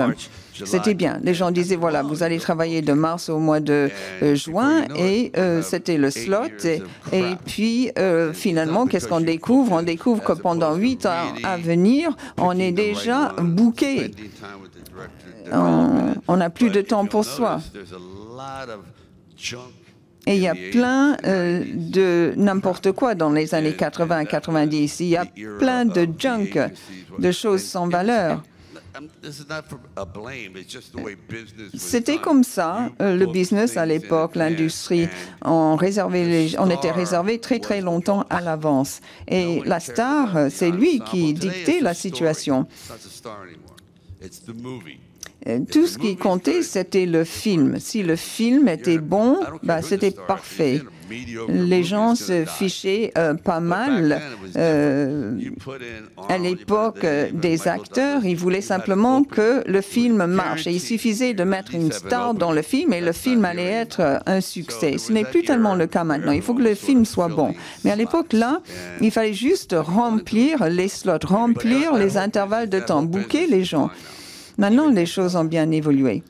C'était bien. Les gens disaient, voilà, vous allez travailler de mars au mois de juin, et c'était le slot. Et puis, finalement, qu'est-ce qu'on découvre? On découvre que pendant 8 ans à venir, on est déjà booké. On n'a plus de temps pour soi. Et il y a plein de n'importe quoi dans les années 80-90. Il y a plein de junk, de choses sans valeur. C'était comme ça, le business à l'époque, l'industrie. On était réservé très très longtemps à l'avance. Et la star, c'est lui qui dictait la situation. Tout ce qui comptait, c'était le film. Si le film était bon, c'était parfait. Les gens se fichaient pas mal. À l'époque des acteurs, ils voulaient simplement que le film marche. Et il suffisait de mettre une star dans le film et le film allait être un succès. Ce n'est plus tellement le cas maintenant. Il faut que le film soit bon. Mais à l'époque, là, il fallait juste remplir les slots, remplir les intervalles de temps, booker les gens. Maintenant, les choses ont bien évolué.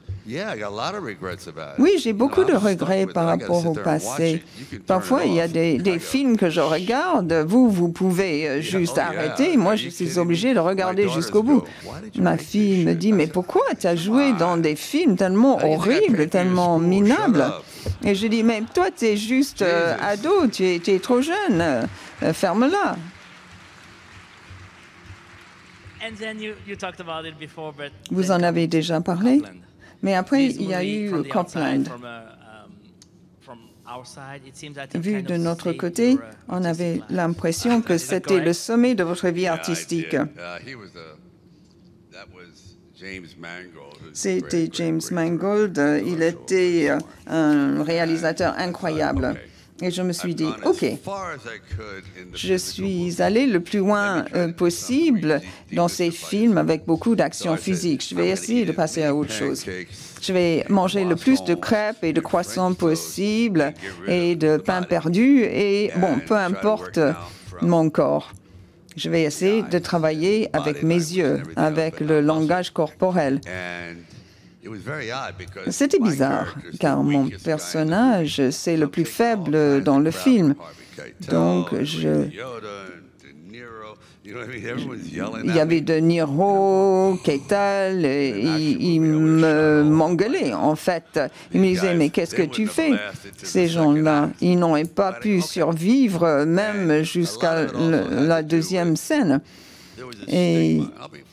Oui, j'ai beaucoup de regrets par rapport au passé. Parfois, il y a des films que je regarde. Vous pouvez juste arrêter. Moi, je suis obligée de regarder jusqu'au bout. Ma fille me dit, mais pourquoi tu as joué dans des films tellement horribles, tellement minables? Et je dis, mais toi, tu es juste ado, tu es trop jeune. Ferme-la. Vous en avez déjà parlé, mais après, il y a eu Copland. Vu de notre côté, on avait l'impression que c'était le sommet de votre vie artistique. C'était James Mangold. Il était un réalisateur incroyable. Et je me suis dit, OK, je suis allé le plus loin possible dans ces films avec beaucoup d'action physique. Je vais essayer de passer à autre chose. Je vais manger le plus de crêpes et de croissants possible et de pain perdu et, bon, peu importe mon corps. Je vais essayer de travailler avec mes yeux, avec le langage corporel. C'était bizarre, car mon personnage, c'est le plus faible dans le film. Donc, il y avait De Niro, Keitel, ils m'engueulaient, en fait. Ils me disaient, mais qu'est-ce que tu fais? Ces gens-là, ils n'ont pas pu survivre, même jusqu'à la deuxième scène. Et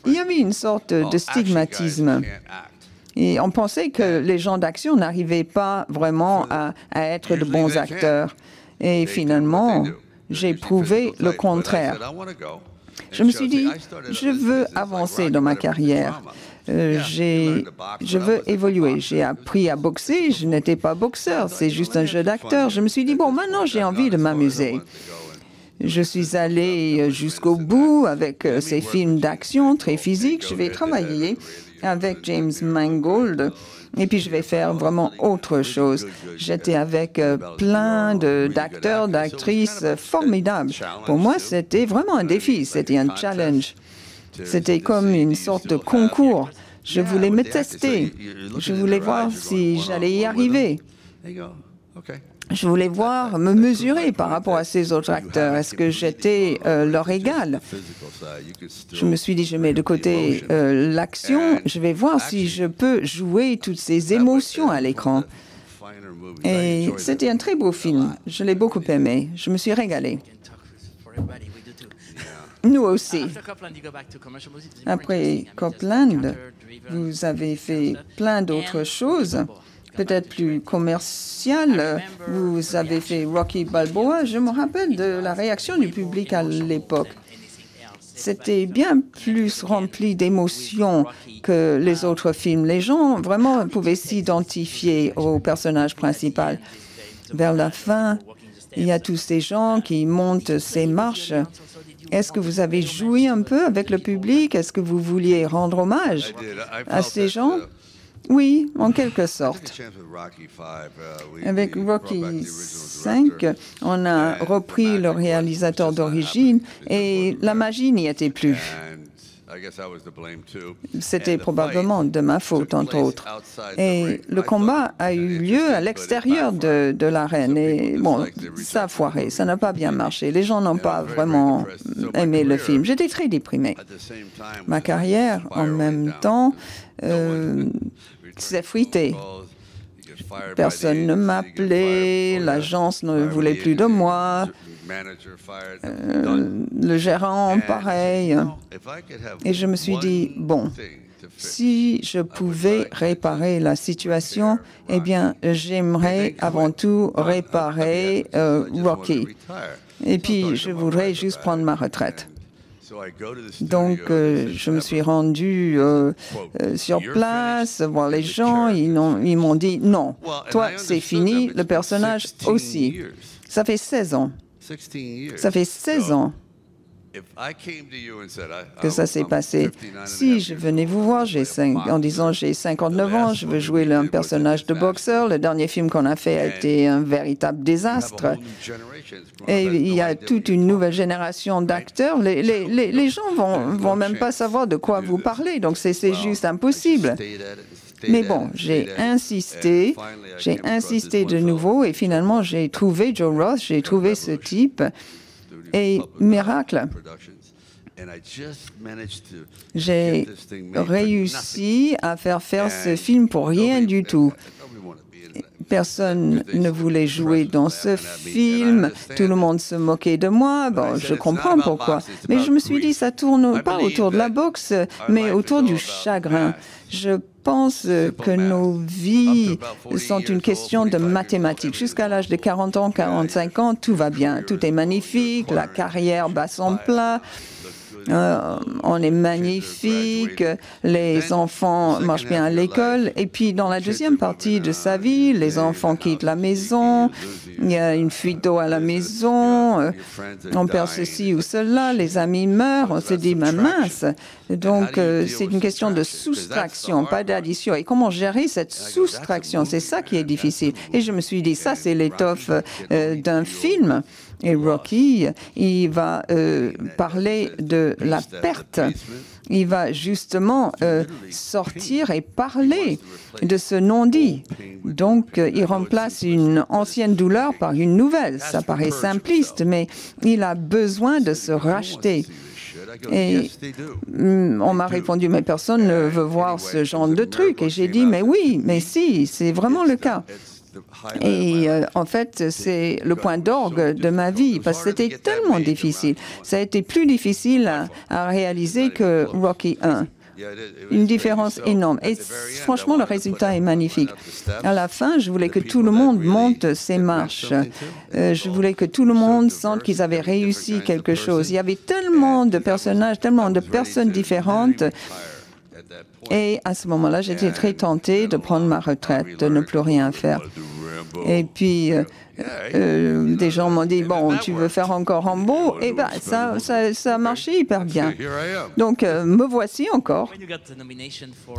il y avait une sorte de stigmatisme. Et on pensait que les gens d'action n'arrivaient pas vraiment à être de bons acteurs. Et finalement, j'ai prouvé le contraire. Je me suis dit, je veux avancer dans ma carrière. Je veux évoluer. J'ai appris à boxer. Je n'étais pas boxeur. C'est juste un jeu d'acteur. Je me suis dit, bon, maintenant, j'ai envie de m'amuser. Je suis allé jusqu'au bout avec ces films d'action très physiques. Je vais travailler avec James Mangold et puis je vais faire vraiment autre chose. J'étais avec plein d'acteurs, d'actrices formidables. Pour moi, c'était vraiment un défi, c'était un challenge. C'était comme une sorte de concours. Je voulais me tester. Je voulais voir si j'allais y arriver. Je voulais voir, me mesurer par rapport à ces autres acteurs. Est-ce que j'étais leur égal? Je me suis dit, je mets de côté l'action, je vais voir si je peux jouer toutes ces émotions à l'écran. Et c'était un très beau film. Je l'ai beaucoup aimé. Je me suis régalée. Nous aussi. Après Copland, vous avez fait plein d'autres choses. Peut-être plus commercial. Vous avez fait Rocky Balboa. Je me rappelle de la réaction du public à l'époque. C'était bien plus rempli d'émotions que les autres films. Les gens vraiment pouvaient s'identifier au personnage principal. Vers la fin, il y a tous ces gens qui montent ces marches. Est-ce que vous avez joué un peu avec le public? Est-ce que vous vouliez rendre hommage à ces gens? Oui, en quelque sorte. Avec Rocky V, on a repris le réalisateur d'origine et la magie n'y était plus. C'était probablement de ma faute, entre autres. Et le combat a eu lieu à l'extérieur de l'arène. Et bon, ça a foiré, ça n'a pas bien marché. Les gens n'ont pas vraiment aimé le film. J'étais très déprimée. Ma carrière, en même temps, s'effritait. Personne ne m'appelait, l'agence ne voulait plus de moi, le gérant, pareil. Et je me suis dit, bon, si je pouvais réparer la situation, eh bien, j'aimerais avant tout réparer Rocky. Et puis, je voudrais juste prendre ma retraite. Donc, je me suis rendu sur place, voir les gens. Ils m'ont dit, non, toi, c'est fini, le personnage aussi. Ça fait 16 ans. Ça fait 16 ans que ça s'est passé. Si je venais vous voir en disant j'ai 59 ans, je veux jouer un personnage de boxeur, le dernier film qu'on a fait a été un véritable désastre. Et il y a toute une nouvelle génération d'acteurs. Les gens vont même pas savoir de quoi vous parlez, donc c'est juste impossible. Mais bon, j'ai insisté de nouveau et finalement j'ai trouvé Joe Roth, j'ai trouvé ce type. Et miracle, j'ai réussi à faire ce film pour rien du tout. Personne ne voulait jouer dans ce film, tout le monde se moquait de moi, bon, je comprends pourquoi. Mais je me suis dit, ça tourne pas autour de la boxe, mais autour du chagrin. Je pense que nos vies sont une question de mathématiques. Jusqu'à l'âge de 40 ans, 45 ans, tout va bien, tout est magnifique, la carrière bat son plat. On est magnifique, les enfants marchent bien à l'école. Et puis, dans la deuxième partie de sa vie, les enfants quittent la maison, il y a une fuite d'eau à la maison, on perd ceci ou cela, les amis meurent, on se dit, mince. Donc, c'est une question de soustraction, pas d'addition. Et comment gérer cette soustraction? C'est ça qui est difficile. Et je me suis dit, ça, c'est l'étoffe d'un film. Et Rocky, il va parler de la perte. Il va justement sortir et parler de ce non-dit. Donc, il remplace une ancienne douleur par une nouvelle. Ça paraît simpliste, mais il a besoin de se racheter. Et on m'a répondu, mais personne ne veut voir ce genre de truc. Et j'ai dit, mais oui, mais si, c'est vraiment le cas. Et en fait, c'est le point d'orgue de ma vie, parce que c'était tellement difficile. Ça a été plus difficile à réaliser que Rocky 1. Une différence énorme. Et franchement, le résultat est magnifique. À la fin, je voulais que tout le monde monte ces marches. Je voulais que tout le monde sente qu'ils avaient réussi quelque chose. Il y avait tellement de personnages, tellement de personnes différentes. Et à ce moment-là, j'étais très tentée de prendre ma retraite, de ne plus rien faire. Et puis, des gens m'ont dit, bon, tu veux faire encore Rambo? Et bien, ça a marché hyper bien. Donc, me voici encore.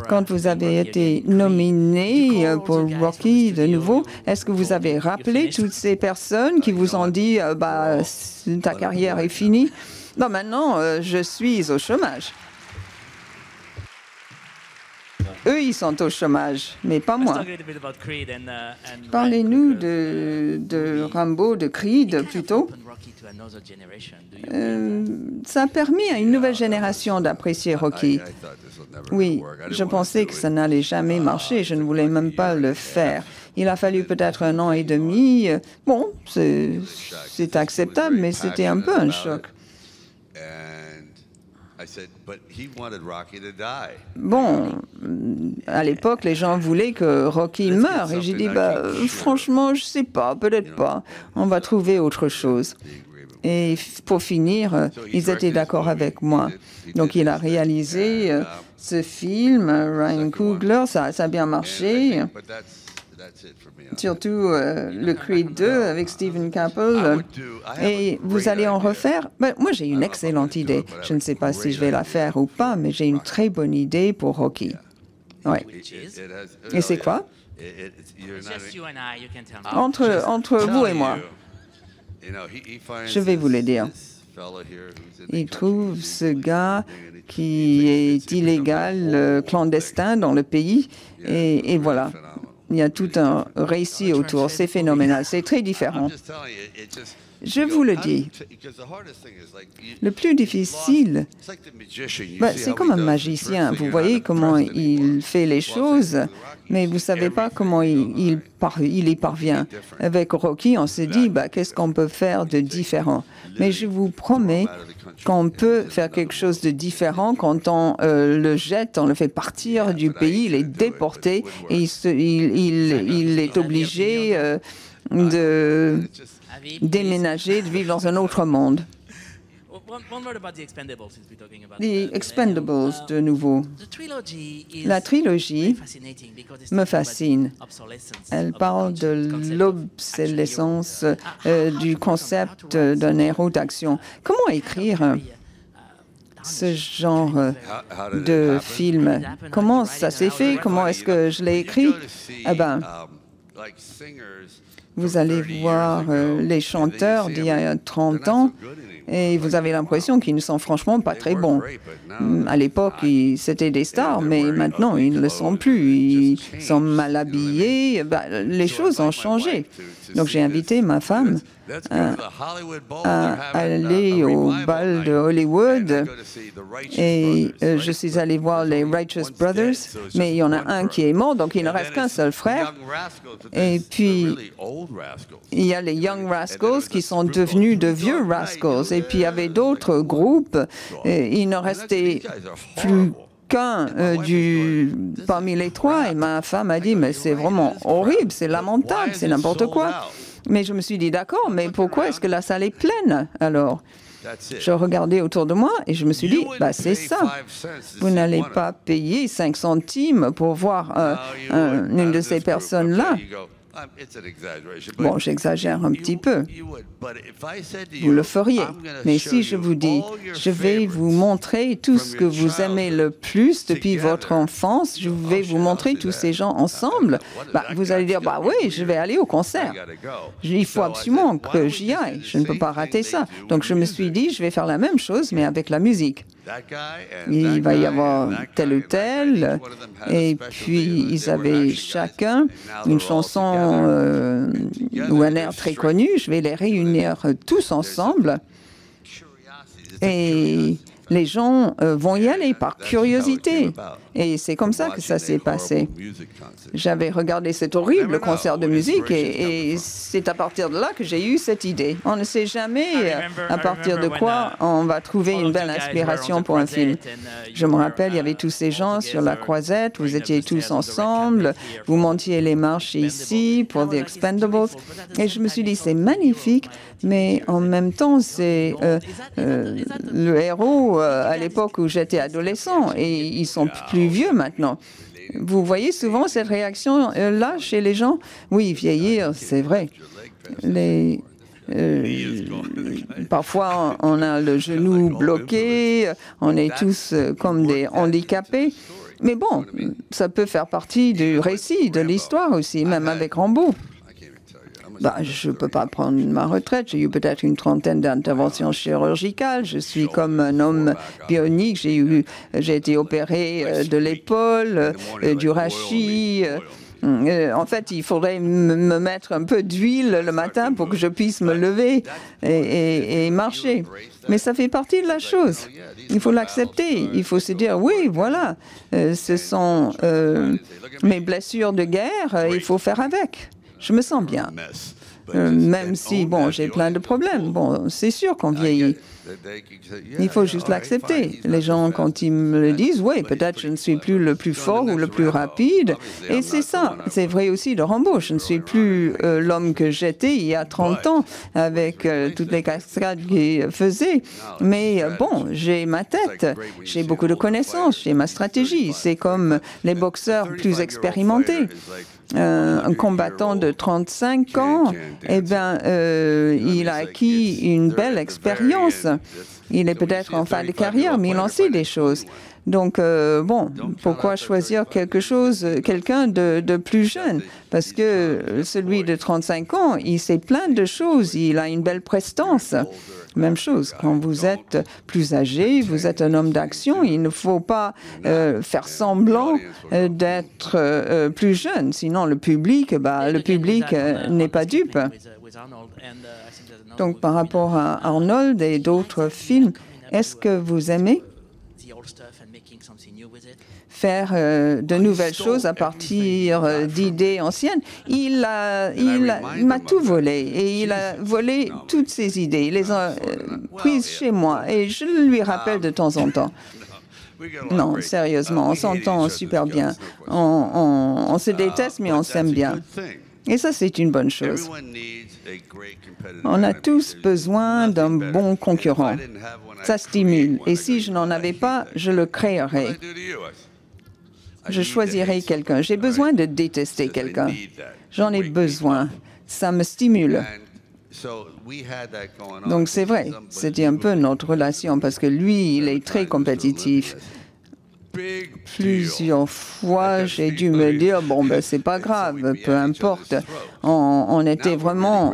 Quand vous avez été nominé pour Rocky de nouveau, est-ce que vous avez rappelé toutes ces personnes qui vous ont dit, bah, ta carrière est finie? Non, maintenant, je suis au chômage. Eux, ils sont au chômage, mais pas moi. Parlez-nous de Rambo, de Creed, plutôt. Ça a permis à une nouvelle génération d'apprécier Rocky. Oui, je pensais que ça n'allait jamais marcher. Je ne voulais même pas le faire. Il a fallu peut-être 1 an et demi. Bon, c'est acceptable, mais c'était un peu un choc. Bon, à l'époque, les gens voulaient que Rocky meure. Et j'ai dit, bah, franchement, je ne sais pas, peut-être pas. On va trouver autre chose. Et pour finir, ils étaient d'accord avec moi. Donc, il a réalisé ce film, Ryan Coogler, ça a bien marché. Surtout le Creed 2 avec Stephen Caple. Et vous allez en refaire? Ben, moi, j'ai une excellente idée. Je ne sais pas si je vais la faire ou pas, mais j'ai une très bonne idée pour Rocky. Ouais. Et c'est quoi? Entre vous et moi. Je vais vous le dire. Il trouve ce gars qui est illégal, clandestin dans le pays, et voilà. Il y a tout un récit autour. C'est phénoménal. C'est très différent. Je vous le dis, le plus difficile, c'est comme un magicien. Vous voyez comment il fait les choses, mais vous ne savez pas comment il y parvient. Avec Rocky, on s'est dit, qu'est-ce qu'on peut faire de différent? Mais je vous promets qu'on peut faire quelque chose de différent quand on le jette, on le fait partir du pays, il est déporté et il est obligé de déménager, de vivre dans un autre monde. Les Expendables, de nouveau. La trilogie me fascine. Elle parle de l'obsolescence du concept d'un héros d'action. Comment écrire ce genre de film? Comment ça s'est fait? Comment est-ce que je l'ai écrit? Vous allez voir les chanteurs d'il y a 30 ans et vous avez l'impression qu'ils ne sont franchement pas très bons. À l'époque, c'était des stars, mais maintenant, ils ne le sont plus. Ils sont mal habillés. Les choses ont changé. Donc, j'ai invité ma femme à aller au bal de Hollywood et je suis allé voir les Righteous Brothers, mais il y en a un qui est mort, donc il ne reste qu'un seul frère. Et puis, il y a les Young Rascals qui sont devenus de vieux Rascals. Et puis, il y avait d'autres groupes. Et il ne restait plus qu'un parmi les trois. Et ma femme a dit, mais c'est vraiment horrible, c'est lamentable, c'est n'importe quoi. Mais je me suis dit, d'accord, mais pourquoi est-ce que la salle est pleine alors? Je regardais autour de moi et je me suis dit, c'est ça. Vous n'allez pas payer 5 centimes pour voir une de ces personnes-là. Bon, j'exagère un petit peu. Vous le feriez. Mais si je vous dis, je vais vous montrer tout ce que vous aimez le plus depuis votre enfance, je vais vous montrer tous ces gens ensemble, vous allez dire, oui, je vais aller au concert. Il faut absolument que j'y aille. Je ne peux pas rater ça. Donc, je me suis dit, je vais faire la même chose, mais avec la musique. Il va y avoir tel ou tel, et puis ils avaient chacun une chanson ou un air très connu. Je vais les réunir tous ensemble et les gens vont y aller par curiosité. Et c'est comme ça que ça s'est passé. J'avais regardé cet horrible concert de musique et c'est à partir de là que j'ai eu cette idée. On ne sait jamais à partir de quoi on va trouver une belle inspiration pour un film. Je me rappelle, il y avait tous ces gens sur la croisette, vous étiez tous ensemble, vous montiez les marches ici pour The Expendables. Et je me suis dit, c'est magnifique, mais en même temps, c'est le héros à l'époque où j'étais adolescent et ils sont plus vieux maintenant. Vous voyez souvent cette réaction-là chez les gens? Oui, vieillir, c'est vrai. Parfois, on a le genou bloqué, on est tous comme des handicapés. Mais bon, ça peut faire partie du récit, de l'histoire aussi, même avec Rambo. Je ne peux pas prendre ma retraite. J'ai eu peut-être une trentaine d'interventions chirurgicales. Je suis comme un homme bionique. J'ai été opéré de l'épaule, du rachis. En fait, il faudrait me mettre un peu d'huile le matin pour que je puisse me lever et marcher. Mais ça fait partie de la chose. Il faut l'accepter. Il faut se dire, oui, voilà, ce sont mes blessures de guerre, il faut faire avec. Je me sens bien. Même si, j'ai plein de problèmes. Bon, c'est sûr qu'on vieillit. Il faut juste l'accepter. Les gens, quand ils me le disent, oui, peut-être je ne suis plus le plus fort ou le plus rapide. Et c'est ça. C'est vrai aussi de Rambo. Je ne suis plus l'homme que j'étais il y a 30 ans avec toutes les cascades qu'il faisait. Mais j'ai ma tête. J'ai beaucoup de connaissances. J'ai ma stratégie. C'est comme les boxeurs plus expérimentés. Un combattant de 35 ans, il a acquis une belle expérience. Il est peut-être en fin de carrière, mais il en sait des choses. Donc, pourquoi choisir quelqu'un de plus jeune? Parce que celui de 35 ans, il sait plein de choses, il a une belle prestance. Même chose, quand vous êtes plus âgé, vous êtes un homme d'action, il ne faut pas faire semblant d'être plus jeune. Sinon, le public n'est pas dupe. Donc, par rapport à Arnold et d'autres films, est-ce que vous aimez faire de nouvelles choses à partir d'idées anciennes? Il m'a tout volé et il a volé toutes ces idées. Il les a prises chez moi et je lui rappelle de temps en temps. Non, sérieusement, on s'entend super bien. On se déteste, mais on s'aime bien. Et ça, c'est une bonne chose. On a tous besoin d'un bon concurrent. Ça stimule. Et si je n'en avais pas, je le créerais. Je choisirais quelqu'un. J'ai besoin de détester quelqu'un. J'en ai besoin. Ça me stimule. Donc c'est vrai, c'était un peu notre relation parce que lui, il est très compétitif. Plusieurs fois, j'ai dû me dire, bon, ben, c'est pas grave, peu importe. On était vraiment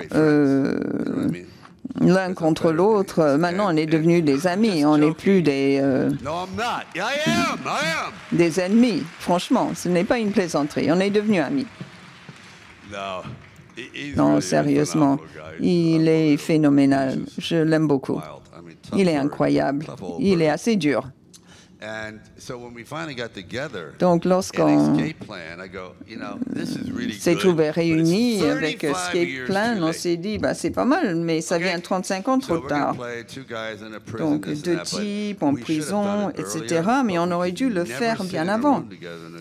l'un contre l'autre. Maintenant, on est devenus des amis. On n'est plus des ennemis. Franchement, ce n'est pas une plaisanterie. On est devenus amis. Non, sérieusement, il est phénoménal. Je l'aime beaucoup. Il est incroyable. Il est assez dur. Donc, lorsqu'on s'est trouvé réunis avec Escape Plan, on s'est dit, bah, c'est pas mal, mais ça vient 35 ans trop tard. Donc, 2 types en prison, etc. Mais on aurait dû le faire bien avant.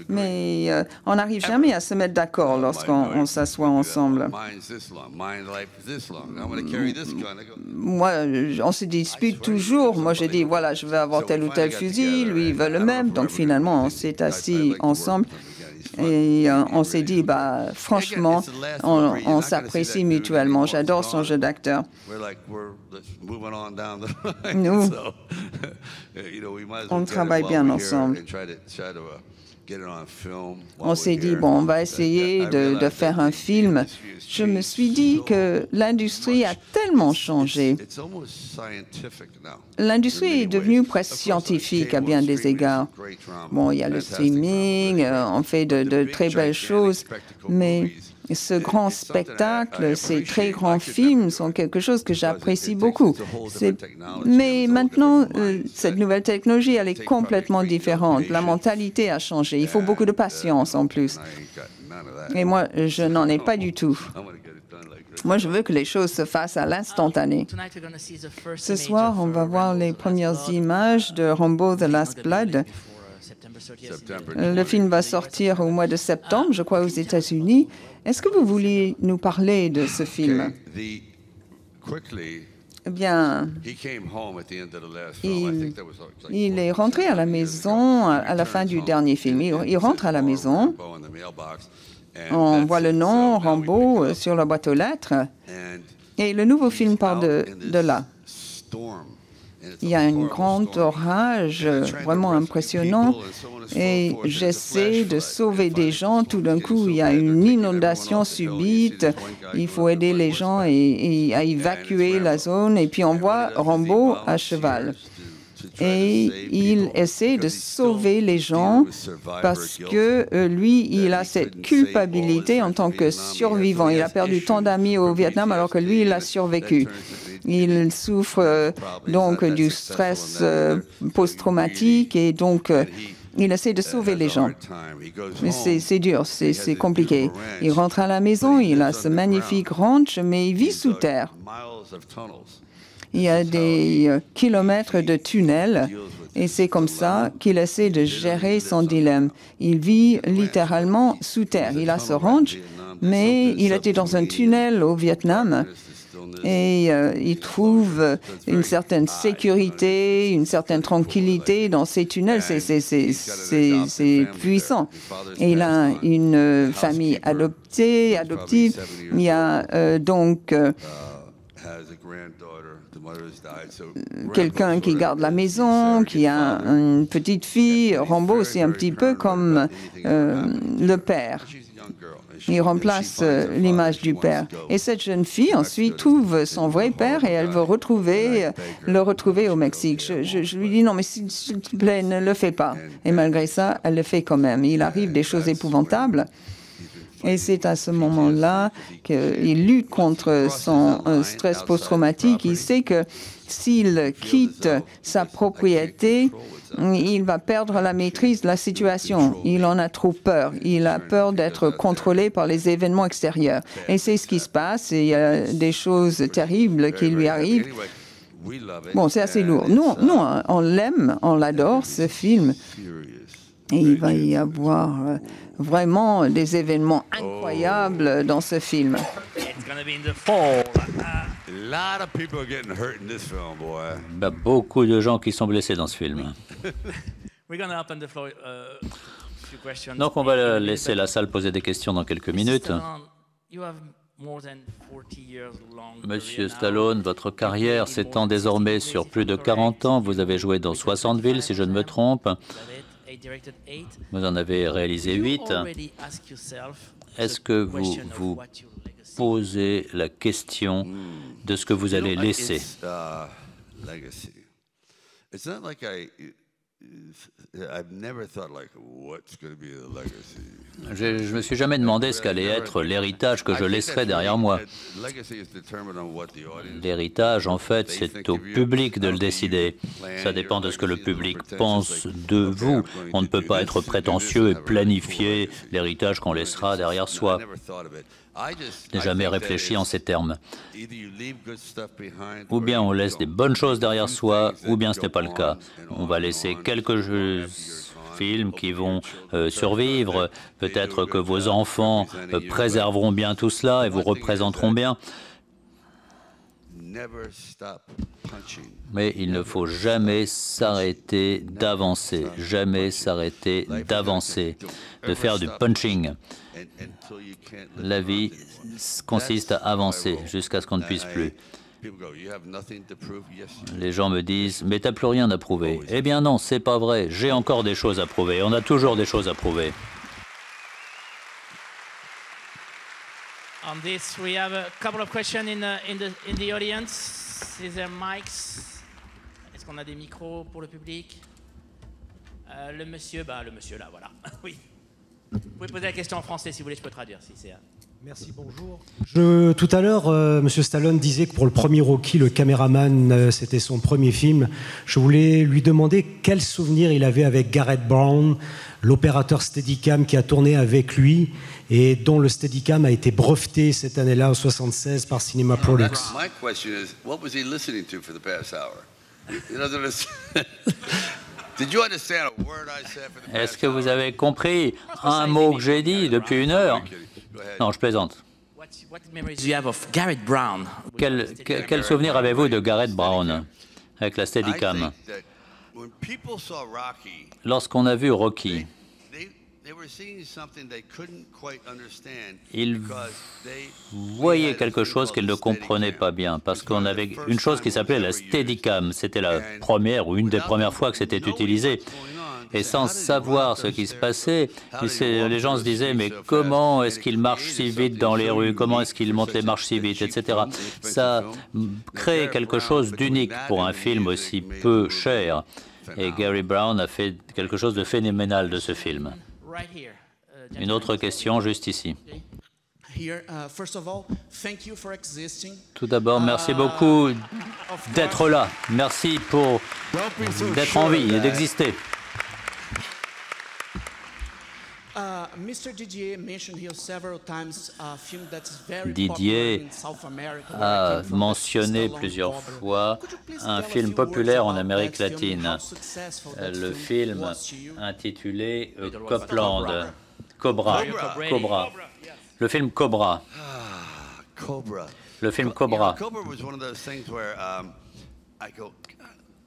Mais on n'arrive jamais à se mettre d'accord lorsqu'on s'assoit ensemble. Moi, on se dispute toujours. Moi, j'ai dit, voilà, je veux avoir tel ou tel fusil. Lui, il veut le même. Donc, finalement, on s'est assis ensemble et on s'est dit, bah, franchement, on s'apprécie mutuellement. J'adore son jeu d'acteur. Nous, on travaille bien ensemble. On s'est dit, bon, on va essayer de faire un film. Je me suis dit que l'industrie a tellement changé. L'industrie est devenue presque scientifique à bien des égards. Bon, il y a le streaming, on fait de très belles choses, mais ce grand spectacle, ces très grands films sont quelque chose que j'apprécie beaucoup. Mais maintenant, cette nouvelle technologie, elle est complètement différente. La mentalité a changé. Il faut beaucoup de patience en plus. Et moi, je n'en ai pas du tout. Moi, je veux que les choses se fassent à l'instantané. Ce soir, on va voir les premières images de Rambo The Last Blood. Le film va sortir au mois de septembre, je crois, aux États-Unis. Est-ce que vous voulez nous parler de ce film? Eh bien, il est rentré à la maison à la fin du dernier film. Il rentre à la maison. On voit le nom Rambo sur la boîte aux lettres. Et le nouveau film part de là. Il y a un grand orage vraiment impressionnant et j'essaie de sauver des gens. Tout d'un coup, il y a une inondation subite. Il faut aider les gens à évacuer la zone. Et puis on voit Rambo à cheval. Et il essaie de sauver les gens parce que lui, il a cette culpabilité en tant que survivant. Il a perdu tant d'amis au Vietnam alors que lui, il a survécu. Il souffre donc du stress post-traumatique et donc il essaie de sauver les gens. Mais c'est dur, c'est compliqué. Il rentre à la maison, il a ce magnifique ranch, mais il vit sous terre. Il y a des kilomètres de tunnels et c'est comme ça qu'il essaie de gérer son dilemme. Il vit littéralement sous terre. Il a ce ranch, mais il était dans un tunnel au Vietnam et il trouve une certaine sécurité, une certaine tranquillité dans ces tunnels. C'est puissant. Et il a une famille adoptive. Il y a donc quelqu'un qui garde la maison, qui a une petite fille. Rambo, c'est un petit peu comme le père. Il remplace l'image du père. Et cette jeune fille, ensuite, trouve son vrai père et elle veut le retrouver au Mexique. Je lui dis, non, mais s'il te plaît, ne le fais pas. Et malgré ça, elle le fait quand même. Il arrive des choses épouvantables. Et c'est à ce moment-là qu'il lutte contre son stress post-traumatique. Il sait que s'il quitte sa propriété, il va perdre la maîtrise de la situation. Il en a trop peur. Il a peur d'être contrôlé par les événements extérieurs. Et c'est ce qui se passe. Et il y a des choses terribles qui lui arrivent. Bon, c'est assez lourd. Nous, on l'aime, on l'adore, ce film. Et il va y avoir vraiment des événements incroyables dans ce film. Il y a beaucoup de gens qui sont blessés dans ce film. Donc on va laisser la salle poser des questions dans quelques minutes. Monsieur Stallone, votre carrière s'étend désormais sur plus de 40 ans. Vous avez joué dans 60 villes, si je ne me trompe. Vous en avez réalisé 8. Est-ce que vous vous posez la question de ce que vous allez laisser? Je ne me suis jamais demandé ce qu'allait être l'héritage que je laisserais derrière moi. L'héritage, en fait, c'est au public de le décider. Ça dépend de ce que le public pense de vous. On ne peut pas être prétentieux et planifier l'héritage qu'on laissera derrière soi. Je n'ai jamais réfléchi en ces termes. Ou bien on laisse des bonnes choses derrière soi, ou bien ce n'est pas le cas. On va laisser quelques films qui vont survivre. Peut-être que vos enfants préserveront bien tout cela et vous représenteront bien. Mais il ne faut jamais s'arrêter d'avancer, jamais s'arrêter d'avancer, de faire du punching. La vie consiste à avancer jusqu'à ce qu'on ne puisse plus. Les gens me disent « mais t'as plus rien à prouver ». Eh bien non, c'est pas vrai, j'ai encore des choses à prouver, on a toujours des choses à prouver. On this, we have a couple of questions in the audience. Is there mics? Est-ce qu'on a des micros pour le public? Le monsieur là, voilà. Oui. Vous pouvez poser la question en français si vous voulez, je peux traduire. Si c'est... Merci, bonjour. Tout à l'heure, M. Stallone disait que pour le premier Rocky, le caméraman, c'était son premier film. Je voulais lui demander quel souvenir il avait avec Garrett Brown, l'opérateur Steadicam qui a tourné avec lui et dont le Steadicam a été breveté cette année-là, en 1976, par Cinema Products. My question is, what was he listening to for the past hour? Est-ce que vous avez compris un mot que j'ai dit depuis une heure? Non, je plaisante. Quel souvenir avez-vous de Garrett Brown avec la Steadicam? Lorsqu'on a vu Rocky, ils voyaient quelque chose qu'ils ne comprenaient pas bien, parce qu'on avait une chose qui s'appelait la Steadicam. C'était la première ou une des premières fois que c'était utilisé. Et sans savoir ce qui se passait, les gens se disaient « mais comment est-ce qu'il marche si vite dans les rues? Comment est-ce qu'il monte les marches si vite ?» etc. Ça crée quelque chose d'unique pour un film aussi peu cher. Et Gary Brown a fait quelque chose de phénoménal de ce film. Une autre question, juste ici. Tout d'abord, merci beaucoup d'être là. Merci pour d'être en vie et d'exister. Didier a mentionné plusieurs fois un film populaire en Amérique latine, le film intitulé Cobra. Le film Cobra. Le film Cobra.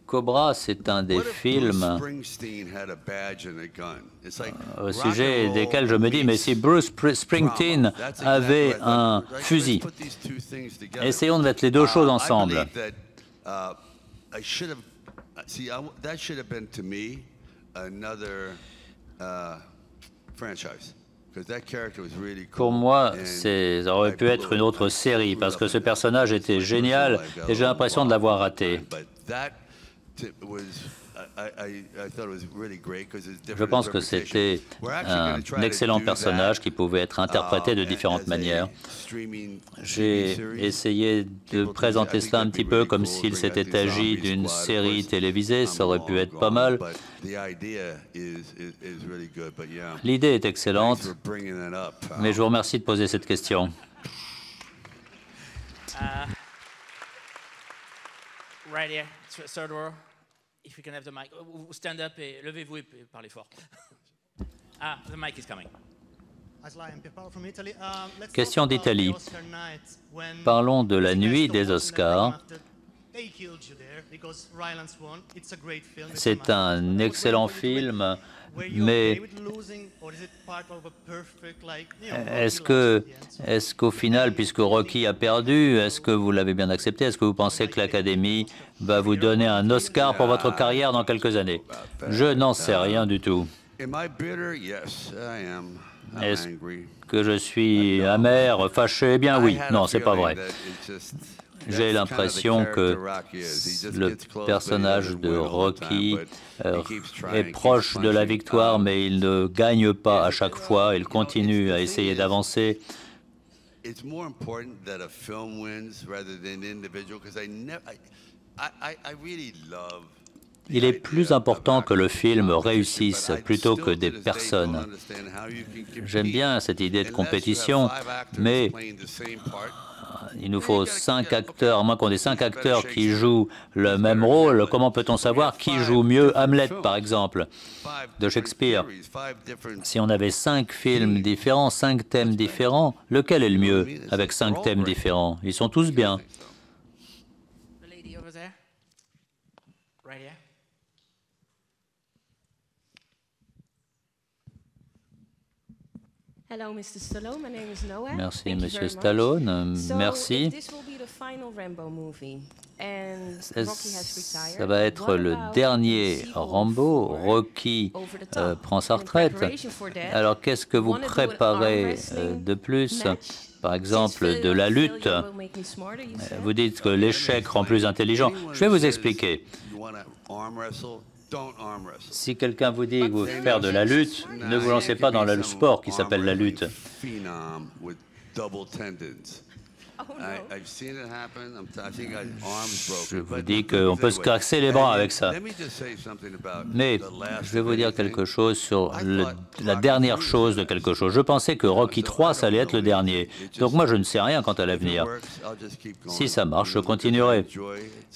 Cobra, c'est un des films au sujet desquels je me dis, mais si Bruce Springsteen avait un fusil, essayons de mettre les deux choses ensemble. Pour moi, ça aurait pu être une autre série, parce que ce personnage était génial et j'ai l'impression de l'avoir raté. Je pense que c'était un excellent personnage qui pouvait être interprété de différentes manières. J'ai essayé de présenter cela un petit peu comme s'il s'était agi d'une série télévisée. Ça aurait pu être pas mal. L'idée est excellente, mais je vous remercie de poser cette question. Right here, third row. If we can have the mic, stand up et levez-vous et parlez fort. The mic is coming. Question d'Italie. Parlons de la nuit des Oscars. C'est un excellent film, mais est-ce qu'au final, puisque Rocky a perdu, est-ce que vous l'avez bien accepté? Est-ce que vous pensez que l'Académie va vous donner un Oscar pour votre carrière dans quelques années? Je n'en sais rien du tout. Est-ce que je suis amer, fâché? Eh bien oui. Non, c'est pas vrai. J'ai l'impression que le personnage de Rocky est proche de la victoire, mais il ne gagne pas à chaque fois. Il continue à essayer d'avancer. Il est plus important que le film réussisse plutôt que des personnes. J'aime bien cette idée de compétition, mais il nous faut 5 acteurs, à moins qu'on ait 5 acteurs qui jouent le même rôle. Comment peut-on savoir qui joue mieux Hamlet, par exemple, de Shakespeare? Si on avait 5 films différents, 5 thèmes différents, lequel est le mieux avec 5 thèmes différents? Ils sont tous bien. Merci, Monsieur Stallone. Merci. Ça va être le dernier Rambo. Rocky prend sa retraite. Alors, qu'est-ce que vous préparez de plus? Par exemple, de la lutte. Vous dites que l'échec rend plus intelligent. Je vais vous expliquer. Si quelqu'un vous dit que vous voulez faire de la lutte, ne vous lancez pas dans le sport qui s'appelle la lutte. Je vous dis qu'on peut se casser les bras avec ça. Mais je vais vous dire quelque chose sur la dernière chose de quelque chose. Je pensais que Rocky 3, ça allait être le dernier. Donc moi, je ne sais rien quant à l'avenir. Si ça marche, je continuerai.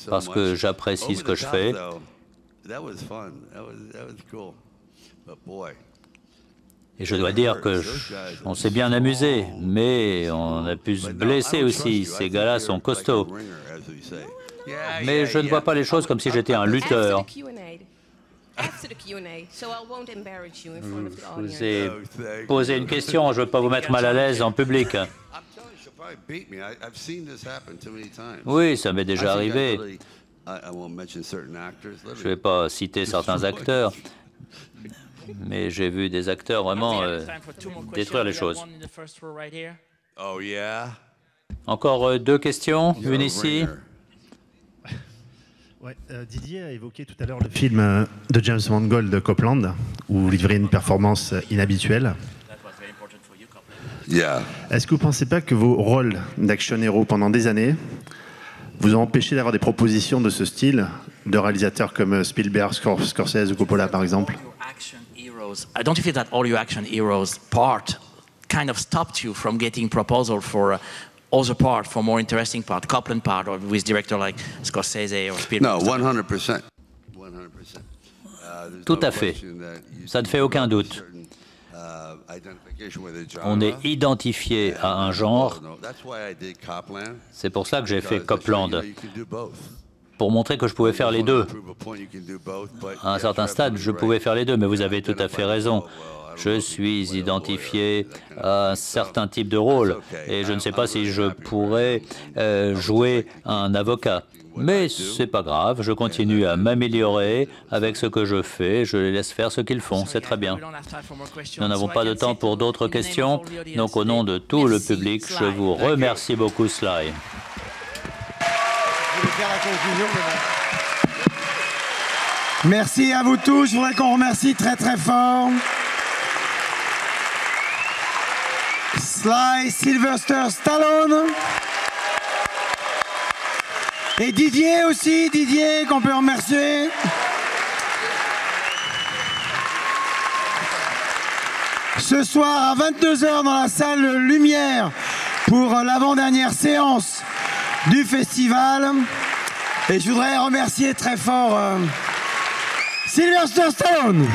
Parce que j'apprécie ce que je fais. Et je dois dire que on s'est bien amusé, mais on a pu se blesser aussi. Ces gars-là sont costauds. Mais je ne vois pas les choses comme si j'étais un lutteur. Je vous ai posé une question, je ne veux pas vous mettre mal à l'aise en public. Oui, ça m'est déjà arrivé. Je ne vais pas citer certains acteurs, mais j'ai vu des acteurs vraiment détruire les choses. Encore 2 questions, une ici. Ouais, Didier a évoqué tout à l'heure le film de James Mangold de Copland, où vous livrez une performance inhabituelle. Est-ce que vous ne pensez pas que vos rôles d'action héros pendant des années vous ont empêché d'avoir des propositions de ce style de réalisateurs comme Spielberg, Scorsese ou Coppola, par exemple? Don't you feel that all your action heroes part kind of stopped you from getting proposal for other part, for more interesting part, Copland part, or with director like Scorsese or Spielberg? No, 100%. 100%. Tout à fait. Ça ne fait aucun doute. On est identifié à un genre. C'est pour ça que j'ai fait Copland, pour montrer que je pouvais faire les deux. À un certain stade, je pouvais faire les deux, mais vous avez tout à fait raison. Je suis identifié à un certain type de rôle et je ne sais pas si je pourrais jouer un avocat. Mais c'est pas grave, je continue à m'améliorer avec ce que je fais, je les laisse faire ce qu'ils font, c'est très bien. Nous n'avons pas de temps pour d'autres questions, donc au nom de tout le public, je vous remercie beaucoup, Sly. Je voulais faire la conclusion, mais non. Merci à vous tous. Je voudrais qu'on remercie très très fort Sly Sylvester Stallone et Didier aussi, Didier qu'on peut remercier. Ce soir à 22 h dans la salle Lumière pour l'avant-dernière séance du festival. Et je voudrais remercier très fort Sylvester Stallone.